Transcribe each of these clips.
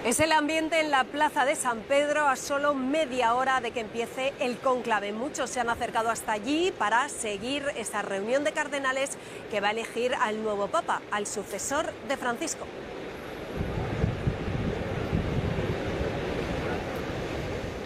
Es el ambiente en la plaza de San Pedro a solo media hora de que empiece el cónclave. Muchos se han acercado hasta allí para seguir esa reunión de cardenales que va a elegir al nuevo papa, al sucesor de Francisco.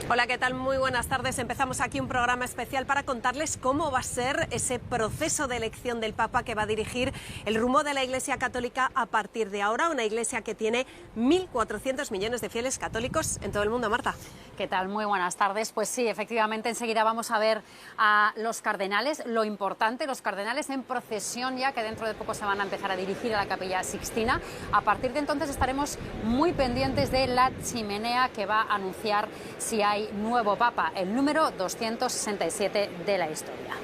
Hola, ¿qué tal? Muy buenas tardes. Empezamos aquí un programa especial para contarles cómo va a ser ese proceso de elección del Papa que va a dirigir el rumbo de la Iglesia Católica a partir de ahora. Una iglesia que tiene 1.400 millones de fieles católicos en todo el mundo. Marta. ¿Qué tal? Muy buenas tardes. Pues sí, efectivamente, enseguida vamos a ver a los cardenales. Lo importante, los cardenales en procesión ya, que dentro de poco se van a empezar a dirigir a la Capilla Sixtina. A partir de entonces estaremos muy pendientes de la chimenea que va a anunciar si hay nuevo Papa, el número 267 de la historia.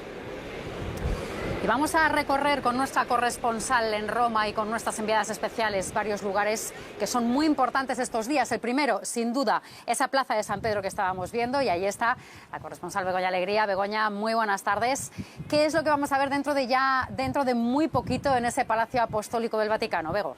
Y vamos a recorrer con nuestra corresponsal en Roma y con nuestras enviadas especiales varios lugares que son muy importantes estos días. El primero, sin duda, esa plaza de San Pedro que estábamos viendo, y ahí está la corresponsal Begoña Alegría. Begoña, muy buenas tardes. ¿Qué es lo que vamos a ver dentro de muy poquito en ese Palacio Apostólico del Vaticano, Bego?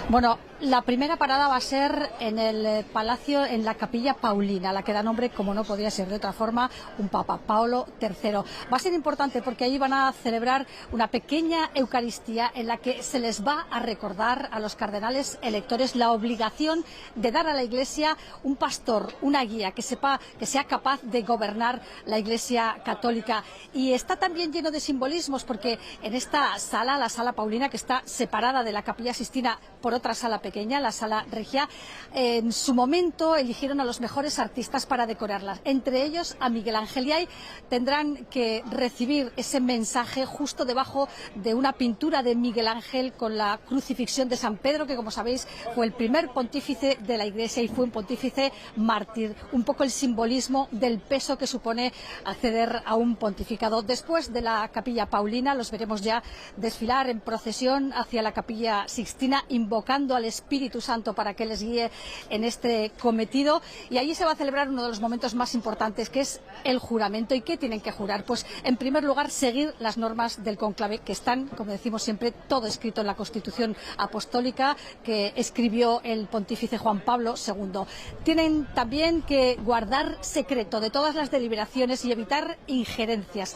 Bueno, la primera parada va a ser en el palacio, en la Capilla Paulina, la que da nombre, como no podría ser de otra forma, un Papa, Paolo III. Va a ser importante porque ahí van a celebrar una pequeña Eucaristía en la que se les va a recordar a los cardenales electores la obligación de dar a la Iglesia un pastor, una guía que sea capaz de gobernar la Iglesia Católica. Y está también lleno de simbolismos porque en esta sala, la sala Paulina, que está separada de la Capilla Sixtina por otra sala pequeña, la sala Regia, en su momento eligieron a los mejores artistas para decorarla, entre ellos a Miguel Ángel, y ahí tendrán que recibir ese mensaje justo debajo de una pintura de Miguel Ángel con la crucifixión de San Pedro, que como sabéis fue el primer pontífice de la Iglesia y fue un pontífice mártir, un poco el simbolismo del peso que supone acceder a un pontificado. Después de la Capilla Paulina los veremos ya desfilar en procesión hacia la Capilla Sixtina, invocando al Espíritu Santo para que les guíe en este cometido, y allí se va a celebrar uno de los momentos más importantes, que es el juramento. ¿Y qué tienen que jurar? Pues en primer lugar seguir las normas del cónclave, que están, como decimos siempre, todo escrito en la Constitución Apostólica que escribió el pontífice Juan Pablo II. Tienen también que guardar secreto de todas las deliberaciones y evitar injerencias,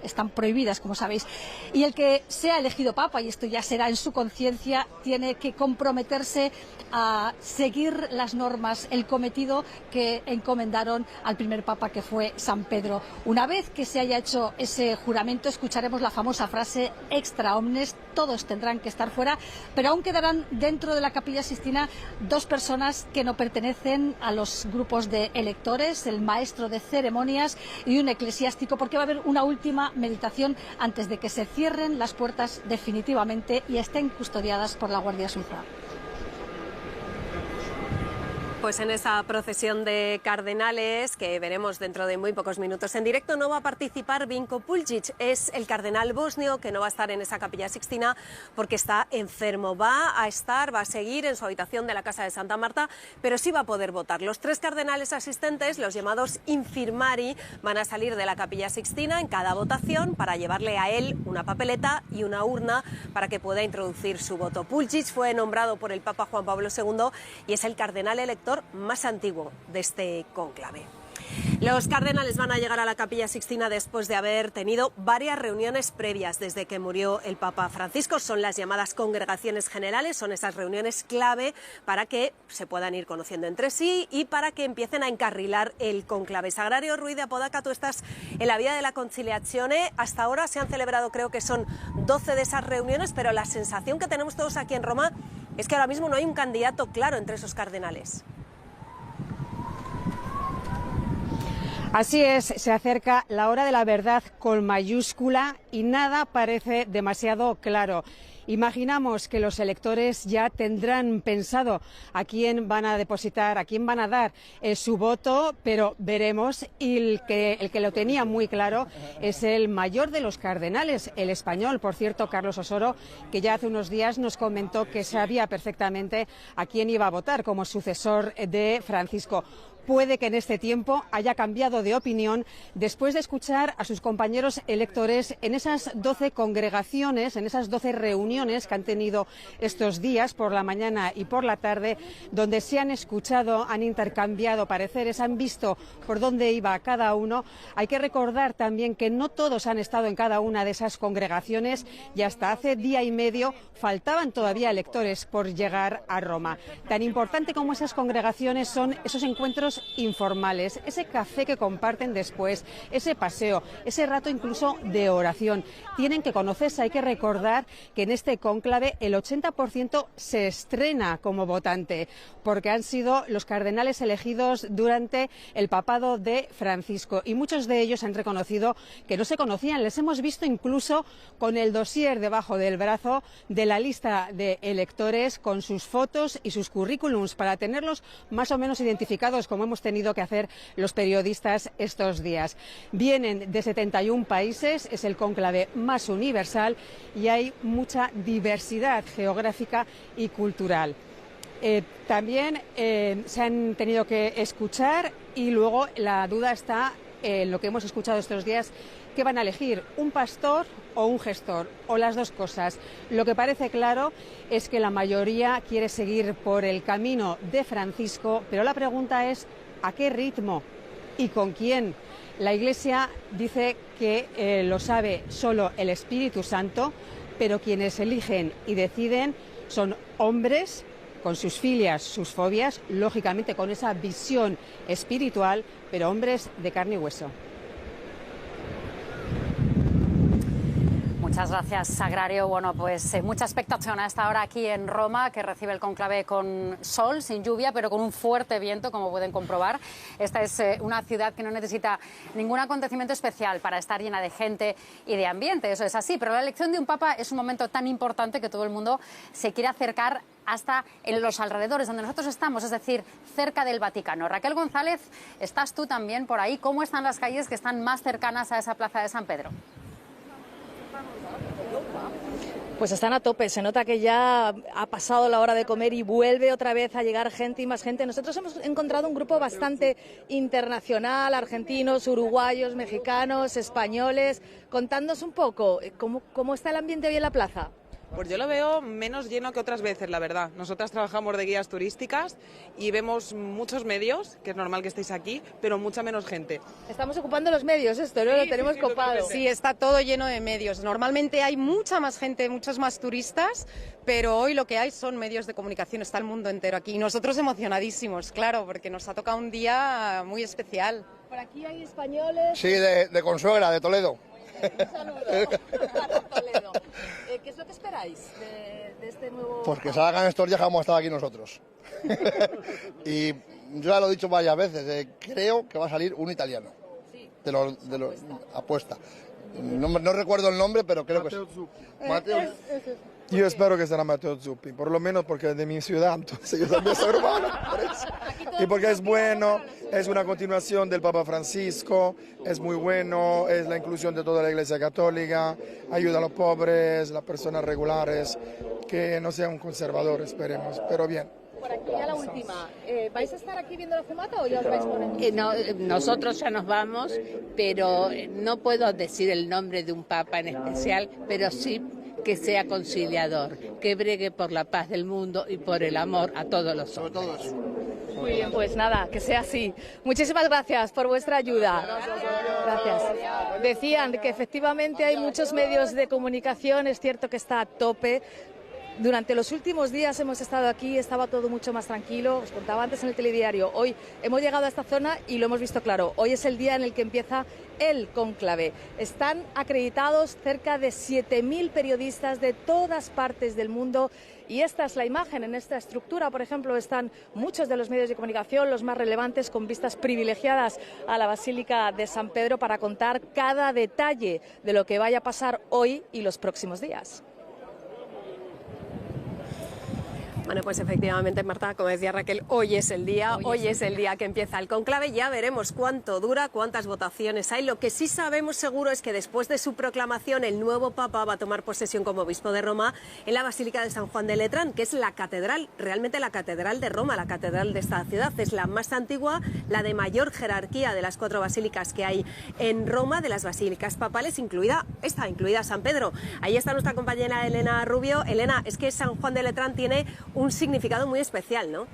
están prohibidas, como sabéis. Y el que sea elegido Papa, y esto ya será en su conciencia, tiene que comprometerse a seguir las normas, el cometido que encomendaron al primer Papa, que fue San Pedro. Una vez que se haya hecho ese juramento, escucharemos la famosa frase extra omnes, todos tendrán que estar fuera, pero aún quedarán dentro de la Capilla Sixtina dos personas que no pertenecen a los grupos de electores, el maestro de ceremonias y un eclesiástico, porque va a haber una última meditación antes de que se cierren las puertas definitivamente y estén custodiadas por la Guardia Suiza. Pues en esa procesión de cardenales que veremos dentro de muy pocos minutos en directo no va a participar Vinko Puljic. Es el cardenal bosnio que no va a estar en esa Capilla Sixtina porque está enfermo. Va a seguir en su habitación de la Casa de Santa Marta, pero sí va a poder votar. Los tres cardenales asistentes, los llamados infirmari, van a salir de la Capilla Sixtina en cada votación para llevarle a él una papeleta y una urna para que pueda introducir su voto. Puljic fue nombrado por el Papa Juan Pablo II y es el cardenal elector más antiguo de este cónclave. Los cardenales van a llegar a la Capilla Sixtina después de haber tenido varias reuniones previas desde que murió el Papa Francisco. Son las llamadas congregaciones generales, son esas reuniones clave para que se puedan ir conociendo entre sí y para que empiecen a encarrilar el cónclave. Sagrario Ruiz de Apodaca, tú estás en la Vía de la Conciliazione. Hasta ahora se han celebrado, creo que son 12 de esas reuniones, pero la sensación que tenemos todos aquí en Roma es que ahora mismo no hay un candidato claro entre esos cardenales. Así es, se acerca la hora de la verdad con mayúscula y nada parece demasiado claro. Imaginamos que los electores ya tendrán pensado a quién van a depositar, a quién van a dar su voto, pero veremos. Y el que lo tenía muy claro es el mayor de los cardenales, el español, por cierto, Carlos Osoro, que ya hace unos días nos comentó que sabía perfectamente a quién iba a votar como sucesor de Francisco. puede que en este tiempo haya cambiado de opinión después de escuchar a sus compañeros electores en esas 12 congregaciones, en esas 12 reuniones que han tenido estos días por la mañana y por la tarde, donde se han escuchado, han intercambiado pareceres, han visto por dónde iba cada uno. Hay que recordar también que no todos han estado en cada una de esas congregaciones y hasta hace día y medio faltaban todavía electores por llegar a Roma. Tan importante como esas congregaciones son esos encuentros informales, ese café que comparten después, ese paseo, ese rato incluso de oración. Tienen que conocerse. Hay que recordar que en este cónclave el 80% se estrena como votante, porque han sido los cardenales elegidos durante el papado de Francisco, y muchos de ellos han reconocido que no se conocían. Les hemos visto incluso con el dossier debajo del brazo de la lista de electores, con sus fotos y sus currículums, para tenerlos más o menos identificados, como hemos tenido que hacer los periodistas estos días. Vienen de 71 países, es el cónclave más universal y hay mucha diversidad geográfica y cultural. También se han tenido que escuchar, y luego la duda está en lo que hemos escuchado estos días: ¿qué van a elegir? ¿Un pastor o un gestor? O las dos cosas. Lo que parece claro es que la mayoría quiere seguir por el camino de Francisco, pero la pregunta es ¿a qué ritmo y con quién? La Iglesia dice que lo sabe solo el Espíritu Santo, pero quienes eligen y deciden son hombres con sus filias, sus fobias, lógicamente con esa visión espiritual, pero hombres de carne y hueso. Muchas gracias, Sagrario. Bueno, pues mucha expectación a esta hora aquí en Roma, que recibe el cónclave con sol, sin lluvia, pero con un fuerte viento, como pueden comprobar. Esta es una ciudad que no necesita ningún acontecimiento especial para estar llena de gente y de ambiente. Eso es así, pero la elección de un papa es un momento tan importante que todo el mundo se quiere acercar hasta en los alrededores donde nosotros estamos, es decir, cerca del Vaticano. Raquel González, estás tú también por ahí. ¿Cómo están las calles que están más cercanas a esa plaza de San Pedro? Pues están a tope, se nota que ya ha pasado la hora de comer y vuelve otra vez a llegar gente y más gente. Nosotros hemos encontrado un grupo bastante internacional, argentinos, uruguayos, mexicanos, españoles. Contadnos un poco, ¿cómo está el ambiente hoy en la plaza? Pues yo lo veo menos lleno que otras veces, la verdad. Nosotras trabajamos de guías turísticas y vemos muchos medios, que es normal que estéis aquí, pero mucha menos gente. Estamos ocupando los medios, esto, ¿no? Lo tenemos copado. Sí, está todo lleno de medios. Normalmente hay mucha más gente, muchos más turistas, pero hoy lo que hay son medios de comunicación, está el mundo entero aquí. Y nosotros emocionadísimos, claro, porque nos ha tocado un día muy especial. ¿Por aquí hay españoles? Sí, de Consuegra, de Toledo. Un saludo para Toledo. ¿Qué es lo que esperáis de este nuevo...? Pues que salgan estos días que hemos estado aquí nosotros. Y yo ya lo he dicho varias veces, creo que va a salir un italiano. Sí. De los apuesta. No recuerdo el nombre, pero creo Matteo que Zuppi. Matteo. Yo espero que será Matteo Zuppi, por lo menos porque es de mi ciudad, entonces yo también soy hermano, por eso. Y porque es bueno, es una continuación del Papa Francisco, es muy bueno, es la inclusión de toda la Iglesia Católica, ayuda a los pobres, las personas regulares, que no sea un conservador, esperemos, pero bien. Por aquí ya la última. ¿Vais a estar aquí viendo la fumata o ya os vais por aquí? No, nosotros ya nos vamos, pero no puedo decir el nombre de un papa en especial, pero sí que sea conciliador, que bregue por la paz del mundo y por el amor a todos los hombres. Muy bien, pues nada, que sea así. Muchísimas gracias por vuestra ayuda. Gracias. Decían que efectivamente hay muchos medios de comunicación, es cierto que está a tope. Durante los últimos días hemos estado aquí, estaba todo mucho más tranquilo, os contaba antes en el telediario. Hoy hemos llegado a esta zona y lo hemos visto claro. Hoy es el día en el que empieza el cónclave. Están acreditados cerca de 7.000 periodistas de todas partes del mundo y esta es la imagen. En esta estructura, por ejemplo, están muchos de los medios de comunicación, los más relevantes, con vistas privilegiadas a la Basílica de San Pedro para contar cada detalle de lo que vaya a pasar hoy y los próximos días. Bueno, pues efectivamente, Marta, como decía Raquel, hoy es el día que empieza el cónclave. Ya veremos cuánto dura, cuántas votaciones hay. Lo que sí sabemos seguro es que después de su proclamación, el nuevo Papa va a tomar posesión como obispo de Roma en la Basílica de San Juan de Letrán, que es la catedral, realmente la catedral de Roma, la catedral de esta ciudad. Es la más antigua, la de mayor jerarquía de las 4 basílicas que hay en Roma, de las basílicas papales, incluida San Pedro. Ahí está nuestra compañera Elena Rubio. Elena, es que San Juan de Letrán tiene un significado muy especial, ¿no?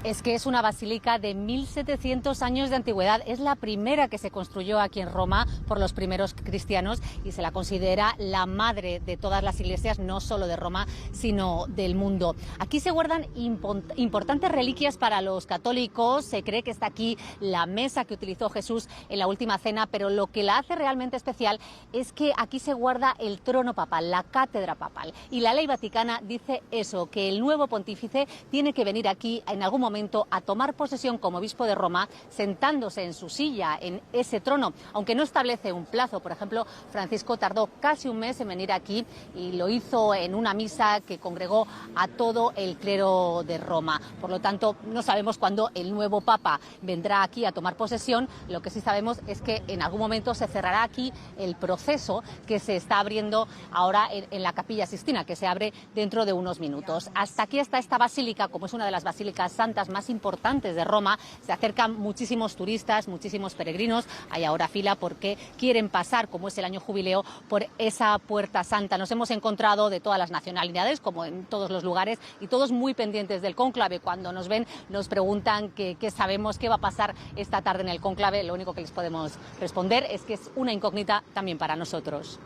Es que es una basílica de 1700 años de antigüedad. Es la primera que se construyó aquí en Roma por los primeros cristianos y se la considera la madre de todas las iglesias, no solo de Roma, sino del mundo. Aquí se guardan importantes reliquias para los católicos. Se cree que está aquí la mesa que utilizó Jesús en la última cena, pero lo que la hace realmente especial es que aquí se guarda el trono papal, la cátedra papal. Y la ley vaticana dice eso, que el nuevo pontífice tiene que venir aquí en algún momento a tomar posesión como obispo de Roma, sentándose en su silla, en ese trono, aunque no establece un plazo. Por ejemplo, Francisco tardó casi un mes en venir aquí y lo hizo en una misa que congregó a todo el clero de Roma. Por lo tanto, no sabemos cuándo el nuevo Papa vendrá aquí a tomar posesión. Lo que sí sabemos es que en algún momento se cerrará aquí el proceso que se está abriendo ahora en la Capilla Sixtina, que se abre dentro de unos minutos. Hasta aquí está esta basílica, como es una de las basílicas santas más importantes de Roma. Se acercan muchísimos turistas, muchísimos peregrinos. Hay ahora fila porque quieren pasar, como es el año jubileo, por esa puerta santa. Nos hemos encontrado de todas las nacionalidades, como en todos los lugares, y todos muy pendientes del cónclave. Cuando nos ven, nos preguntan qué sabemos, qué va a pasar esta tarde en el cónclave. Lo único que les podemos responder es que es una incógnita también para nosotros.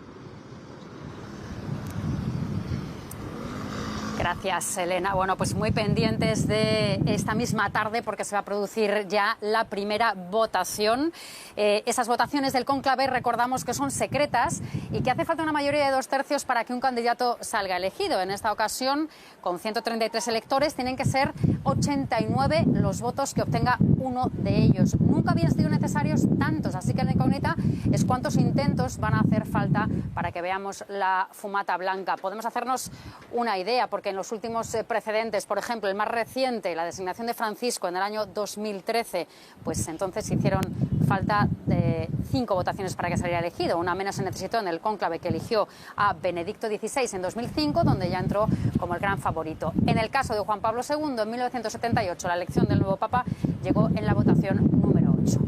Gracias, Elena. Bueno, pues muy pendientes de esta misma tarde porque se va a producir ya la primera votación. Esas votaciones del cónclave, recordamos que son secretas y que hace falta una mayoría de 2/3 para que un candidato salga elegido. En esta ocasión, con 133 electores, tienen que ser 89 los votos que obtenga uno de ellos. Nunca habían sido necesarios tantos, así que la incógnita es cuántos intentos van a hacer falta para que veamos la fumata blanca. Podemos hacernos una idea, porque en los últimos precedentes, por ejemplo, el más reciente, la designación de Francisco en el año 2013, pues entonces hicieron falta de 5 votaciones para que saliera elegido. Una menos se necesitó en el cónclave que eligió a Benedicto XVI en 2005, donde ya entró como el gran favorito. En el caso de Juan Pablo II, en 1978, la elección del nuevo Papa llegó en la votación número 8.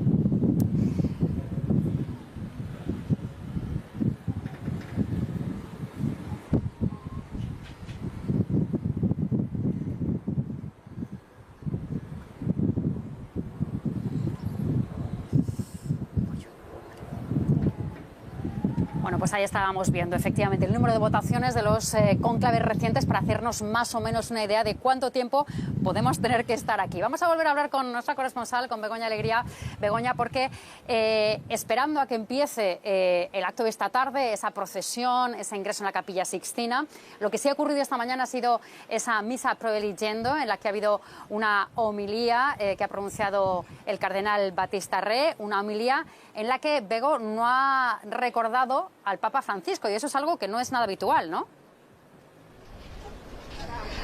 Bueno, pues ahí estábamos viendo efectivamente el número de votaciones de los cónclaves recientes para hacernos más o menos una idea de cuánto tiempo podemos tener que estar aquí. Vamos a volver a hablar con nuestra corresponsal, con Begoña Alegría. Begoña, porque esperando a que empiece el acto de esta tarde, esa procesión, ese ingreso en la Capilla Sixtina, lo que sí ha ocurrido esta mañana ha sido esa misa pro eligendo, en la que ha habido una homilía que ha pronunciado el cardenal Battista Re, una homilía en la que Bego no ha recordado al Papa Francisco, y eso es algo que no es nada habitual, ¿no?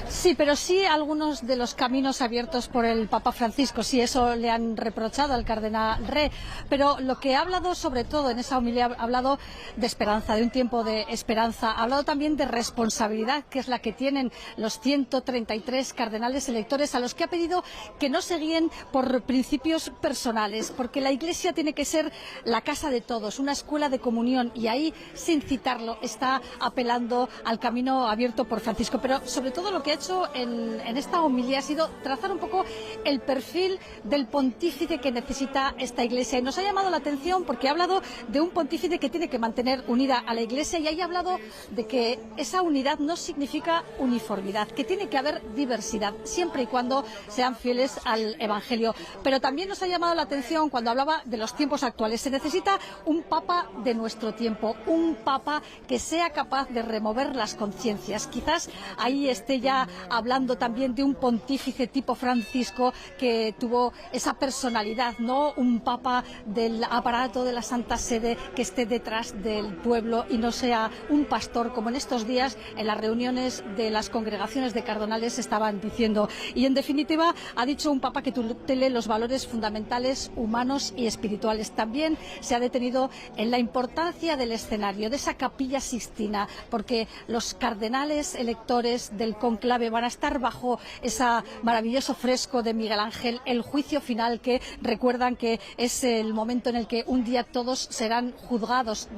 Sí, pero sí algunos de los caminos abiertos por el Papa Francisco, sí, eso le han reprochado al cardenal Re, pero lo que ha hablado sobre todo en esa homilía, ha hablado de esperanza, de un tiempo de esperanza, ha hablado también de responsabilidad, que es la que tienen los 133 cardenales electores, a los que ha pedido que no se guíen por principios personales, porque la Iglesia tiene que ser la casa de todos, una escuela de comunión, y ahí, sin citarlo, está apelando al camino abierto por Francisco, pero sobre todo lo que ha hecho en esta homilía ha sido trazar un poco el perfil del pontífice que necesita esta Iglesia, y nos ha llamado la atención porque ha hablado de un pontífice que tiene que mantener unida a la Iglesia, y ahí ha hablado de que esa unidad no significa uniformidad, que tiene que haber diversidad, siempre y cuando sean fieles al Evangelio. Pero también nos ha llamado la atención cuando hablaba de los tiempos actuales. Se necesita un Papa de nuestro tiempo, un Papa que sea capaz de remover las conciencias. Quizás ahí esté ya hablando también de un pontífice tipo Francisco que tuvo esa personalidad, no un papa del aparato de la Santa Sede que esté detrás del pueblo y no sea un pastor, como en estos días en las reuniones de las congregaciones de cardenales estaban diciendo. Y en definitiva ha dicho un papa que tutele los valores fundamentales humanos y espirituales. También se ha detenido en la importancia del escenario, de esa capilla Sixtina, porque los cardenales electores del conclave van a estar bajo ese maravilloso fresco de Miguel Ángel, el juicio final, que recuerdan que es el momento en el que un día todos serán juzgados,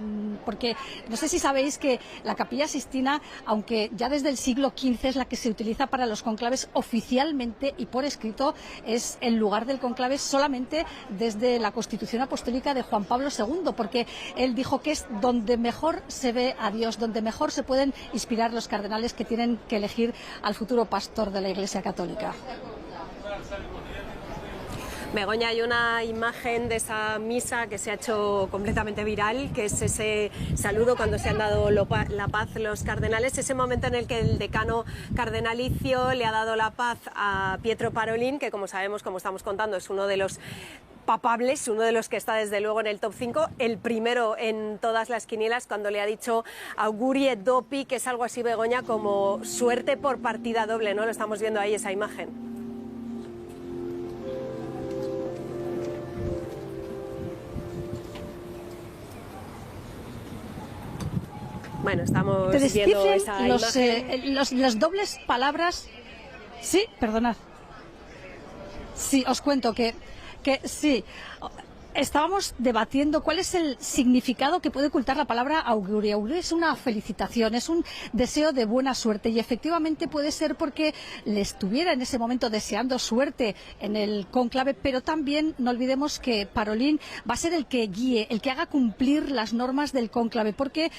porque no sé si sabéis que la capilla Sixtina, aunque ya desde el siglo XV es la que se utiliza para los conclaves oficialmente y por escrito, es el lugar del conclave solamente desde la Constitución Apostólica de Juan Pablo II, porque él dijo que es donde mejor se ve a Dios, donde mejor se pueden inspirar los cardenales que tienen que elegir al futuro pastor de la Iglesia Católica. Begoña, hay una imagen de esa misa que se ha hecho completamente viral, que es ese saludo cuando se han dado la paz los cardenales, ese momento en el que el decano cardenalicio le ha dado la paz a Pietro Parolin, que como sabemos, como estamos contando, es uno de los papables, uno de los que está desde luego en el top 5, el primero en todas las quinielas, cuando le ha dicho augurie dopi, que es algo así, Begoña, como suerte por partida doble, ¿no? Lo estamos viendo ahí, esa imagen. Bueno, estamos viendo esa imagen. Las dobles palabras. Sí, perdonad. Sí, os cuento que sí. Estábamos debatiendo cuál es el significado que puede ocultar la palabra augurio. Augurio es una felicitación, es un deseo de buena suerte, y efectivamente puede ser porque le estuviera en ese momento deseando suerte en el cónclave, pero también no olvidemos que Parolin va a ser el que guíe, el que haga cumplir las normas del cónclave, porque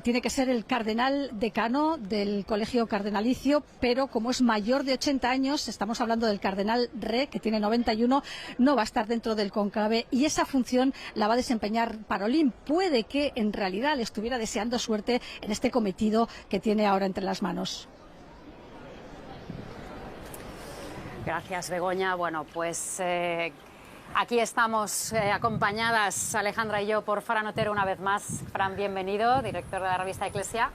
tiene que ser el cardenal decano del colegio cardenalicio, pero como es mayor de 80 años, estamos hablando del cardenal Re, que tiene 91, no va a estar dentro del cónclave, y esa función la va a desempeñar Parolin. Puede que en realidad le estuviera deseando suerte en este cometido que tiene ahora entre las manos. Gracias, Begoña. Bueno, pues aquí estamos acompañadas, Alejandra y yo, por Fran Otero una vez más. Fran, bienvenido, director de la revista Eclesia.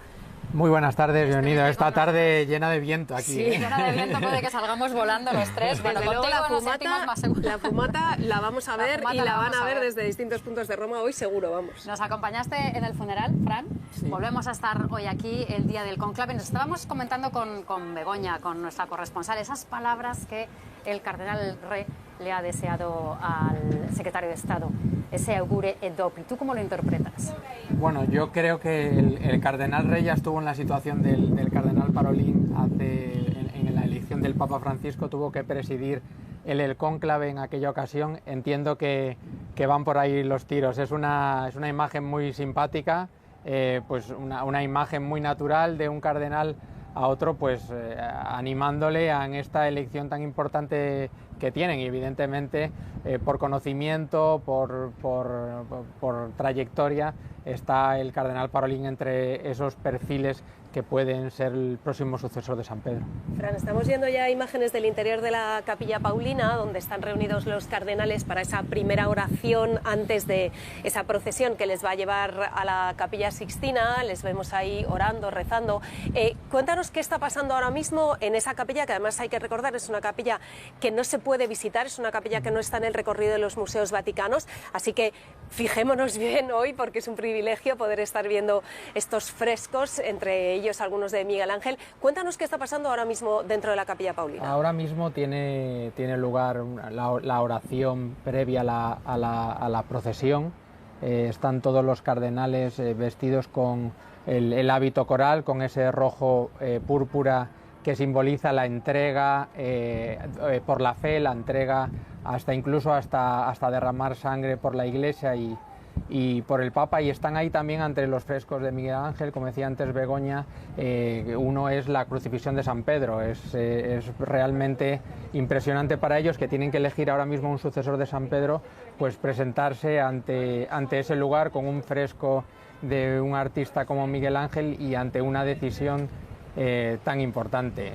Muy buenas tardes, bienvenido. Esta tarde llena de viento aquí. Sí, llena de viento, puede que salgamos volando los tres. Bueno, desde luego la fumata la vamos a ver y la van a ver desde distintos puntos de Roma hoy seguro, vamos. Nos acompañaste en el funeral, Fran. Sí. Volvemos a estar hoy aquí el día del conclave. Nos estábamos comentando con Begoña, con nuestra corresponsal, esas palabras que el cardenal Re le ha deseado al secretario de Estado, ese augure et dopi. ¿Tú cómo lo interpretas? Bueno, yo creo que el cardenal Re ya estuvo en la situación del cardenal Parolin en la elección del Papa Francisco, tuvo que presidir el cónclave en aquella ocasión. Entiendo que van por ahí los tiros. Es una imagen muy simpática, pues una imagen muy natural de un cardenal a otro, pues animándole en esta elección tan importante que tienen, y evidentemente por conocimiento, por trayectoria, está el cardenal Parolin entre esos perfiles que pueden ser el próximo sucesor de San Pedro. Fran, estamos viendo ya imágenes del interior de la Capilla Paulina, donde están reunidos los cardenales para esa primera oración antes de esa procesión que les va a llevar a la Capilla Sixtina. Les vemos ahí orando, rezando. Cuéntanos qué está pasando ahora mismo en esa capilla, que además hay que recordar es una capilla que no se puede visitar, es una capilla que no está en el recorrido de los museos vaticanos, así que fijémonos bien hoy, porque es un privilegio poder estar viendo estos frescos, entre ellos algunos de Miguel Ángel. Cuéntanos qué está pasando ahora mismo dentro de la Capilla Paulina. Ahora mismo tiene lugar la oración previa a la procesión. Están todos los cardenales vestidos con el hábito coral, con ese rojo púrpura que simboliza la entrega por la fe, la entrega incluso hasta derramar sangre por la Iglesia y por el Papa, y están ahí también ante los frescos de Miguel Ángel, como decía antes Begoña. Uno es la crucifixión de San Pedro. Es realmente impresionante para ellos, que tienen que elegir ahora mismo un sucesor de San Pedro, pues presentarse ante ese lugar con un fresco de un artista como Miguel Ángel y ante una decisión tan importante.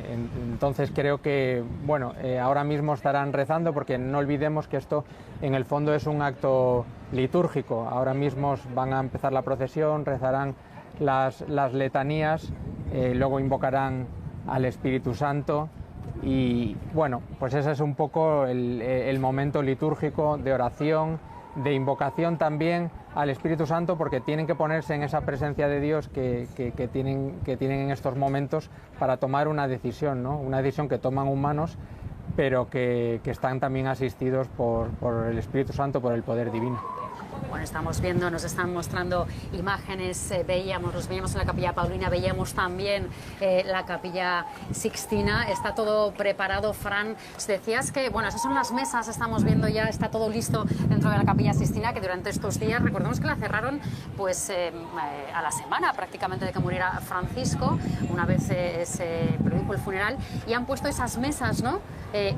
Entonces creo que, bueno, ahora mismo estarán rezando, porque no olvidemos que esto en el fondo es un acto litúrgico. Ahora mismo van a empezar la procesión, rezarán las letanías, luego invocarán al Espíritu Santo y, bueno, pues ese es un poco el momento litúrgico de oración, de invocación también al Espíritu Santo, porque tienen que ponerse en esa presencia de Dios que tienen en estos momentos para tomar una decisión, ¿no? Una decisión que toman humanos, pero que están también asistidos por el Espíritu Santo, por el poder divino. Bueno, estamos viendo, nos están mostrando imágenes, los veíamos en la Capilla Paulina, veíamos también la Capilla Sixtina. Está todo preparado, Fran. Decías que, bueno, esas son las mesas, estamos viendo ya, está todo listo dentro de la Capilla Sixtina, que durante estos días, recordemos que la cerraron pues a la semana prácticamente de que muriera Francisco, una vez se produjo el funeral, y han puesto esas mesas, ¿no?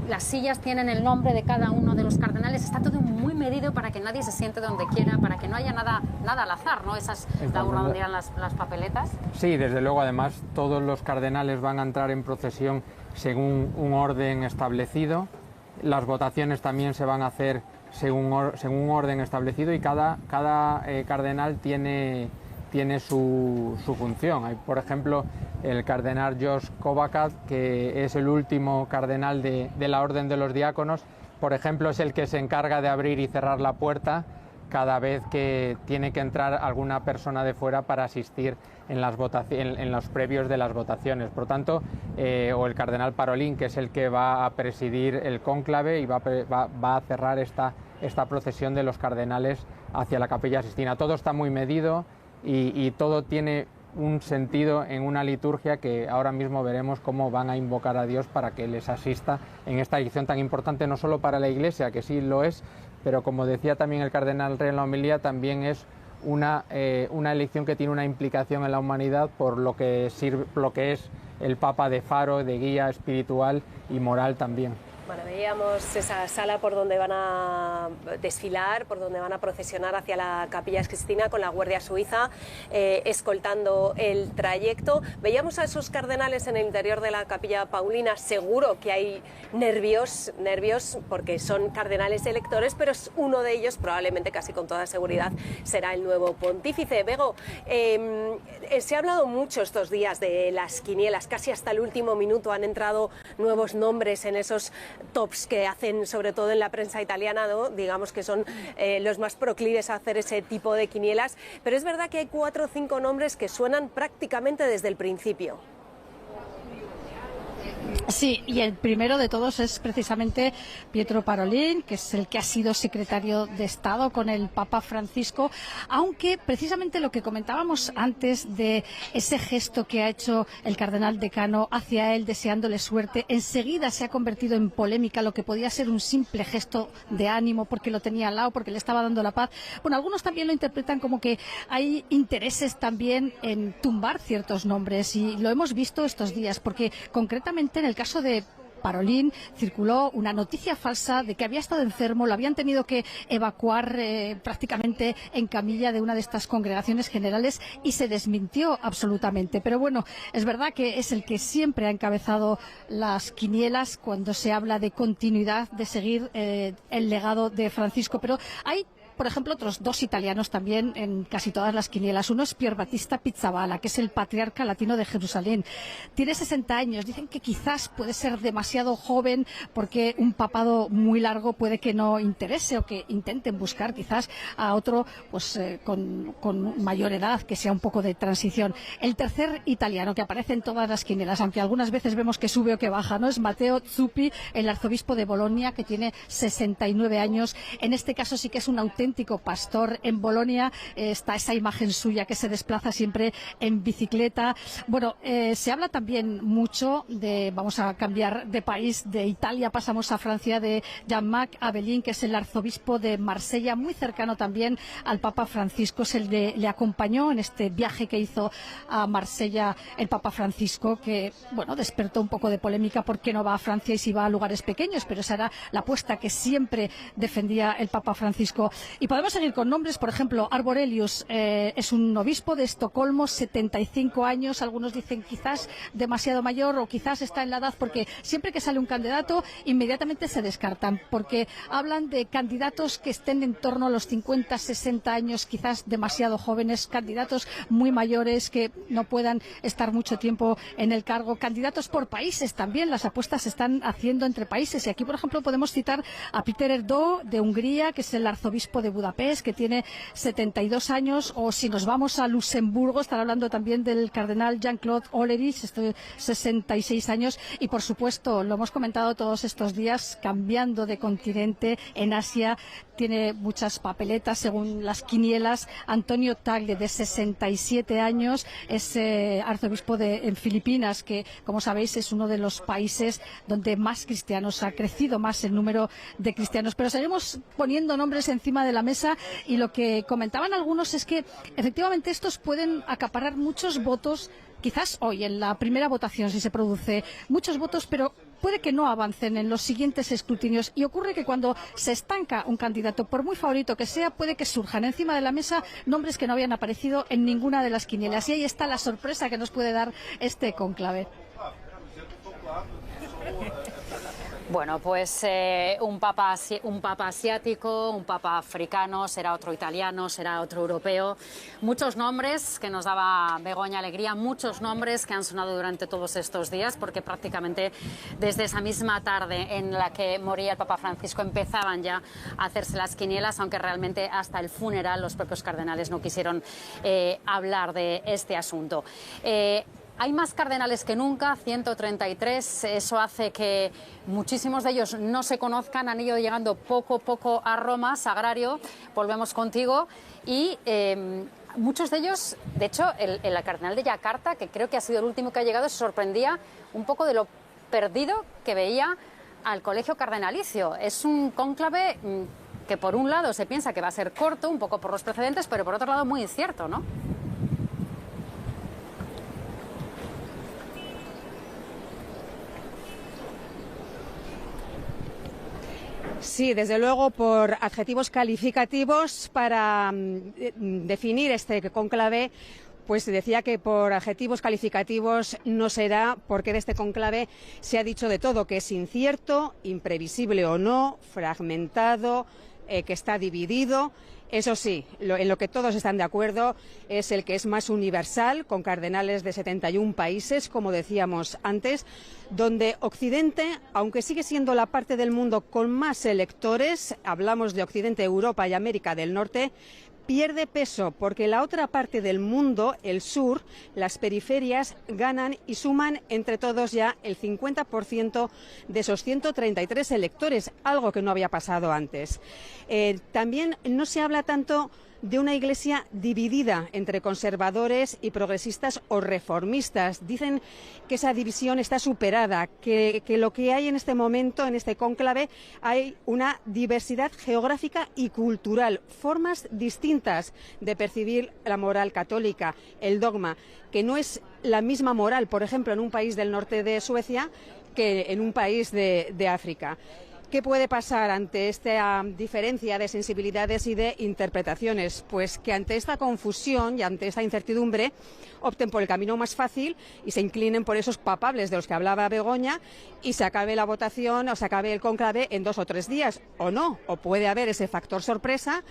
Las sillas tienen el nombre de cada uno de los cardenales, está todo muy medido para que nadie se siente donde quiera, para que no haya nada al azar, ¿no? Esa es la urna donde irán las papeletas. Sí, desde luego, además todos los cardenales van a entrar en procesión según un orden establecido, las votaciones también se van a hacer según un orden establecido, y cada cardenal tiene su función. Hay, por ejemplo, el cardenal Josh Kovacat, que es el último cardenal de la Orden de los Diáconos. Por ejemplo, es el que se encarga de abrir y cerrar la puerta cada vez que tiene que entrar alguna persona de fuera para asistir en los previos de las votaciones. Por tanto, o el cardenal Parolin, que es el que va a presidir el cónclave y va a cerrar esta procesión de los cardenales hacia la Capilla Sixtina. Todo está muy medido y todo tiene un sentido en una liturgia que ahora mismo veremos cómo van a invocar a Dios para que les asista en esta elección tan importante, no solo para la Iglesia, que sí lo es, pero como decía también el cardenal Rey en la homilía, también es una elección que tiene una implicación en la humanidad por lo que es el Papa de faro, de guía espiritual y moral también. Bueno, veíamos esa sala por donde van a desfilar, por donde van a procesionar hacia la Capilla Sixtina con la Guardia Suiza escoltando el trayecto. Veíamos a esos cardenales en el interior de la Capilla Paulina. Seguro que hay nervios porque son cardenales electores, pero uno de ellos, probablemente casi con toda seguridad, será el nuevo pontífice. Bego, se ha hablado mucho estos días de las quinielas, casi hasta el último minuto han entrado nuevos nombres en esos tops que hacen sobre todo en la prensa italiana, ¿no? Digamos que son los más proclives a hacer ese tipo de quinielas, pero es verdad que hay 4 o 5 nombres que suenan prácticamente desde el principio. Sí, y el primero de todos es precisamente Pietro Parolin, que es el que ha sido secretario de Estado con el Papa Francisco, aunque precisamente lo que comentábamos antes de ese gesto que ha hecho el cardenal decano hacia él deseándole suerte, enseguida se ha convertido en polémica lo que podía ser un simple gesto de ánimo porque lo tenía al lado, porque le estaba dando la paz. Bueno, algunos también lo interpretan como que hay intereses también en tumbar ciertos nombres, y lo hemos visto estos días, porque concretamente en el caso de Parolin circuló una noticia falsa de que había estado enfermo, lo habían tenido que evacuar prácticamente en camilla de una de estas congregaciones generales, y se desmintió absolutamente. Pero bueno, es verdad que es el que siempre ha encabezado las quinielas cuando se habla de continuidad, de seguir el legado de Francisco. Pero hay, por ejemplo, otros 2 italianos también en casi todas las quinielas. Uno es Pier Battista Pizzaballa, que es el patriarca latino de Jerusalén. Tiene 60 años. Dicen que quizás puede ser demasiado joven porque un papado muy largo puede que no interese, o que intenten buscar quizás a otro pues con mayor edad, que sea un poco de transición. El tercer italiano que aparece en todas las quinielas, aunque algunas veces vemos que sube o que baja, ¿no? Es Matteo Zuppi, el arzobispo de Bolonia, que tiene 69 años. En este caso sí que es un auténtico pastor. En Bolonia está esa imagen suya que se desplaza siempre en bicicleta. Bueno, se habla también mucho de, vamos a cambiar de país, de Italia pasamos a Francia, de Jean-Marc Abelin, que es el arzobispo de Marsella, muy cercano también al Papa Francisco. Es el que le acompañó en este viaje que hizo a Marsella el Papa Francisco, que bueno, despertó un poco de polémica porque no va a Francia y si va a lugares pequeños, pero esa era la apuesta que siempre defendía el Papa Francisco. Y podemos seguir con nombres, por ejemplo, Arborelius es un obispo de Estocolmo, 75 años, algunos dicen quizás demasiado mayor o quizás está en la edad, porque siempre que sale un candidato inmediatamente se descartan, porque hablan de candidatos que estén en torno a los 50, 60 años, quizás demasiado jóvenes, candidatos muy mayores que no puedan estar mucho tiempo en el cargo, candidatos por países también, las apuestas se están haciendo entre países, y aquí por ejemplo podemos citar a Peter Erdo de Hungría, que es el arzobispo de Budapest, que tiene 72 años, o si nos vamos a Luxemburgo, estar hablando también del cardenal Jean-Claude Ollerich, 66 años, y por supuesto, lo hemos comentado todos estos días, cambiando de continente, en Asia tiene muchas papeletas según las quinielas, Antonio Tagle, de 67 años, es arzobispo en Filipinas, que como sabéis es uno de los países donde más cristianos, ha crecido más el número de cristianos. Pero seguimos poniendo nombres encima de la mesa, y lo que comentaban algunos es que efectivamente estos pueden acaparar muchos votos, quizás hoy en la primera votación si se produce muchos votos, pero puede que no avancen en los siguientes escrutinios, y ocurre que cuando se estanca un candidato, por muy favorito que sea, puede que surjan encima de la mesa nombres que no habían aparecido en ninguna de las quinielas, y ahí está la sorpresa que nos puede dar este cónclave. Bueno, pues un papa asiático, un papa africano, será otro italiano, será otro europeo. Muchos nombres que nos daba Begoña Alegría, muchos nombres que han sonado durante todos estos días, porque prácticamente desde esa misma tarde en la que moría el Papa Francisco empezaban ya a hacerse las quinielas, aunque realmente hasta el funeral los propios cardenales no quisieron hablar de este asunto. Hay más cardenales que nunca, 133, eso hace que muchísimos de ellos no se conozcan, han ido llegando poco a poco a Roma. Sagrario, volvemos contigo, y muchos de ellos, de hecho, el cardenal de Yakarta, que creo que ha sido el último que ha llegado, se sorprendía un poco de lo perdido que veía al colegio cardenalicio. Es un cónclave que por un lado se piensa que va a ser corto, un poco por los precedentes, pero por otro lado muy incierto, ¿no? Sí, desde luego, por adjetivos calificativos para definir este cónclave, pues decía que por adjetivos calificativos no será, porque de este cónclave se ha dicho de todo, que es incierto, imprevisible o no, fragmentado, que está dividido. Eso sí, en lo que todos están de acuerdo es el que es más universal, con cardenales de 71 países, como decíamos antes, donde Occidente, aunque sigue siendo la parte del mundo con más electores, hablamos de Occidente, Europa y América del Norte, pierde peso, porque la otra parte del mundo, el sur, las periferias, ganan y suman entre todos ya el 50% de esos 133 electores, algo que no había pasado antes. También no se habla tanto de una Iglesia dividida entre conservadores y progresistas o reformistas. Dicen que esa división está superada, que lo que hay en este momento, en este cónclave, hay una diversidad geográfica y cultural, formas distintas de percibir la moral católica, el dogma, que no es la misma moral, por ejemplo, en un país del norte de Suecia que en un país de África. ¿Qué puede pasar ante esta diferencia de sensibilidades y de interpretaciones? Pues que ante esta confusión y ante esta incertidumbre opten por el camino más fácil y se inclinen por esos papables de los que hablaba Begoña, y se acabe la votación o se acabe el cónclave en 2 o 3 días, o no, o puede haber ese factor sorpresa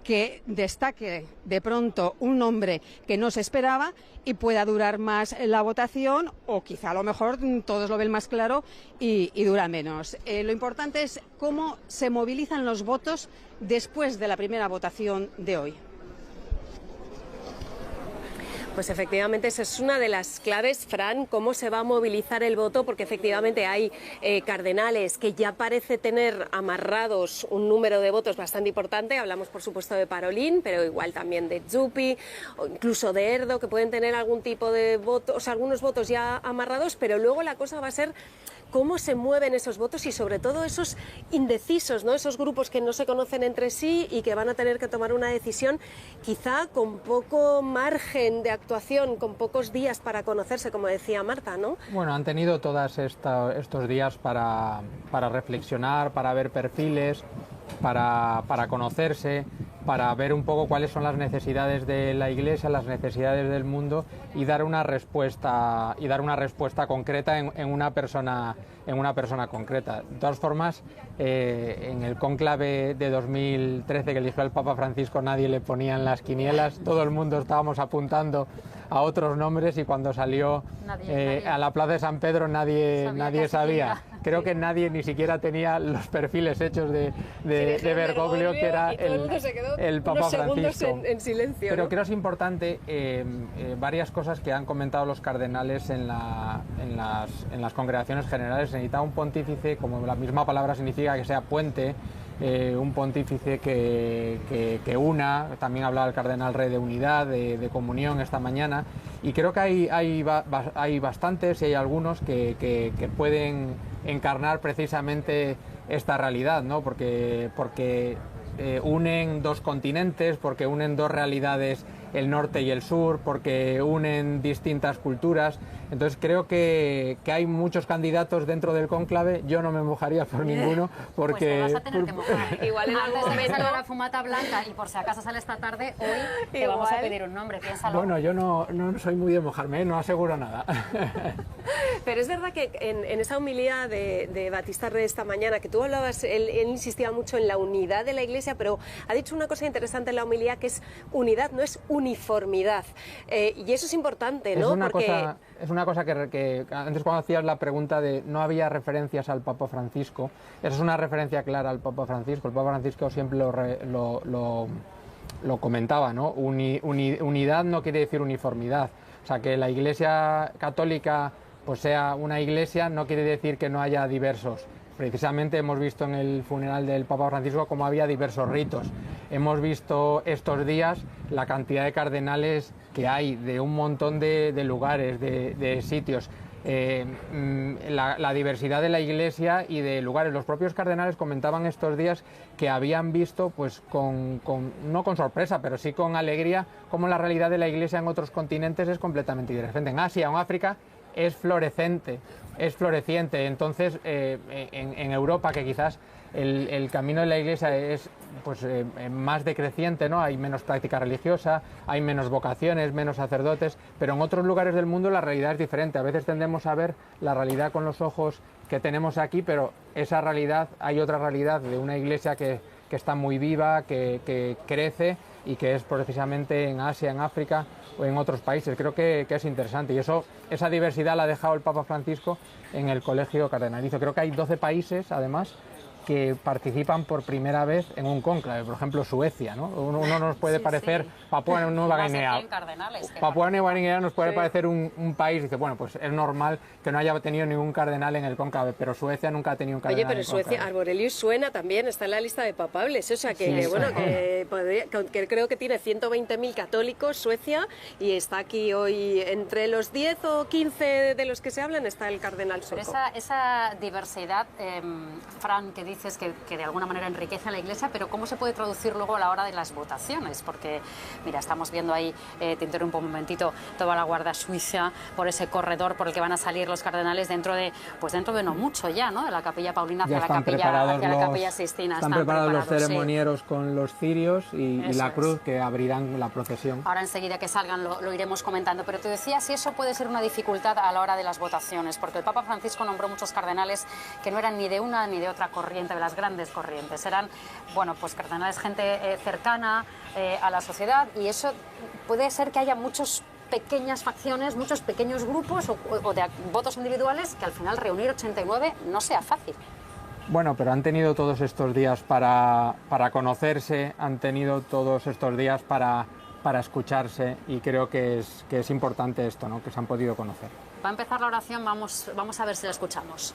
que destaque de pronto un nombre que no se esperaba y pueda durar más la votación, o quizá a lo mejor todos lo ven más claro y dura menos. Lo importante es cómo se movilizan los votos después de la primera votación de hoy. Pues efectivamente esa es una de las claves, Fran, cómo se va a movilizar el voto, porque efectivamente hay cardenales que ya parece tener amarrados un número de votos bastante importante. Hablamos por supuesto de Parolin, pero igual también de Zuppi o incluso de Erdo, que pueden tener algún tipo de votos, o sea, algunos votos ya amarrados, pero luego la cosa va a ser cómo se mueven esos votos y sobre todo esos indecisos, ¿no? Esos grupos que no se conocen entre sí y que van a tener que tomar una decisión quizá con poco margen de actuación, con pocos días para conocerse, como decía Marta, ¿no? Bueno, han tenido todos estos días para reflexionar, para ver perfiles, para conocerse. para ver un poco cuáles son las necesidades de la Iglesia, las necesidades del mundo y dar una respuesta concreta en una persona concreta. De todas formas, en el cónclave de 2013 que eligió el Papa Francisco nadie le ponía en las quinielas, todo el mundo estábamos apuntando a otros nombres y cuando salió a la Plaza de San Pedro nadie sabía. Creo que nadie ni siquiera tenía los perfiles hechos de Bergoglio, que era el Papa Francisco. En silencio, pero ¿no? creo que es importante varias cosas que han comentado los cardenales en las congregaciones generales. Se necesita un pontífice, como la misma palabra significa, que sea puente, un pontífice que una. También hablaba el cardenal Rey de unidad, de comunión esta mañana, y creo que hay bastantes y hay algunos que pueden encarnar precisamente esta realidad, ¿no? Porque unen dos continentes, porque unen dos realidades, el norte y el sur, porque unen distintas culturas. Entonces creo que hay muchos candidatos dentro del cónclave. Yo no me mojaría por ninguno, porque... Pues te vas a tener que mojar. Igual en algún Antes de que momento... salga la fumata blanca y por si acaso sale esta tarde, hoy te vamos a pedir un nombre, piénsalo. Bueno, yo no soy muy de mojarme, no aseguro nada. Pero es verdad que en esa homilía de Battista-Re esta mañana, que tú hablabas, él insistía mucho en la unidad de la Iglesia, pero ha dicho una cosa interesante en la homilía, que es unidad, no es uniformidad. Y eso es importante, ¿no? Es una cosa que antes, cuando hacías la pregunta de no había referencias al Papa Francisco, esa es una referencia clara al Papa Francisco. El Papa Francisco siempre lo comentaba, ¿no? Unidad no quiere decir uniformidad. O sea, que la Iglesia católica pues sea una iglesia no quiere decir que no haya diversos. Precisamente hemos visto en el funeral del Papa Francisco cómo había diversos ritos. Hemos visto estos días la cantidad de cardenales que hay de un montón de lugares, de sitios. La diversidad de la Iglesia y de lugares. Los propios cardenales comentaban estos días que habían visto, pues no con sorpresa, pero sí con alegría, cómo la realidad de la Iglesia en otros continentes es completamente diferente. En Asia o en África es floreciente. Entonces en Europa, que quizás el camino de la Iglesia es más decreciente, ¿no? Hay menos práctica religiosa, hay menos vocaciones, menos sacerdotes, pero en otros lugares del mundo la realidad es diferente. A veces tendemos a ver la realidad con los ojos que tenemos aquí, pero esa realidad, hay otra realidad de una Iglesia que está muy viva, que crece y que es precisamente en Asia, en África o en otros países. Creo que es interesante y esa diversidad la ha dejado el Papa Francisco en el Colegio Cardenalicio. Creo que hay 12 países, además, que participan por primera vez en un cónclave. Por ejemplo, Suecia, ¿no? Uno nos puede parecer Papúa Nueva Guinea. Papúa Nueva Guinea nos puede parecer un país, dice, bueno, pues es normal que no haya tenido ningún cardenal en el cónclave, pero Suecia nunca ha tenido un cardenal. Oye, pero en el cónclave. Suecia, Arborelius suena también, está en la lista de papables, o sea que, que creo que tiene 120.000 católicos Suecia y está aquí hoy entre los 10 o 15 de los que se hablan está el cardenal sueco. Pero esa diversidad, Fran, que dices que de alguna manera enriquece a la Iglesia, pero ¿cómo se puede traducir luego a la hora de las votaciones? Porque, mira, estamos viendo ahí, te interrumpo un momentito, toda la Guardia Suiza por ese corredor por el que van a salir los cardenales dentro de no mucho ya, ¿no? De la Capilla Paulina hacia la Capilla Sixtina. Están preparados los ceremonieros con los cirios y la cruz que abrirán la procesión. Ahora enseguida que salgan lo iremos comentando, pero te decía si eso puede ser una dificultad a la hora de las votaciones, porque el Papa Francisco nombró muchos cardenales que no eran ni de una ni de otra corriente, de las grandes corrientes, eran, bueno, pues cardenales, gente cercana a la sociedad, y eso puede ser que haya muchas pequeñas facciones, muchos pequeños grupos o de votos individuales que al final reunir 89 no sea fácil. Bueno, pero han tenido todos estos días para conocerse, han tenido todos estos días para escucharse, y creo que es importante esto, ¿no? Que se han podido conocer. Va a empezar la oración, vamos a ver si la escuchamos.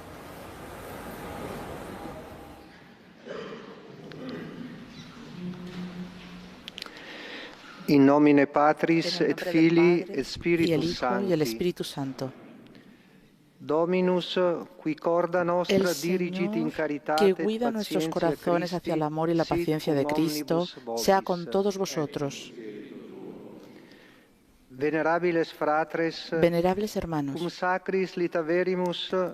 In nomine Patris et Filii et Spiritus Sancti. Y el Espíritu Santo. Dominus, qui corda nostra dirigit in caritate que cuida nuestros corazones hacia el amor y la paciencia de Cristo, sea con todos vosotros. Venerables hermanos,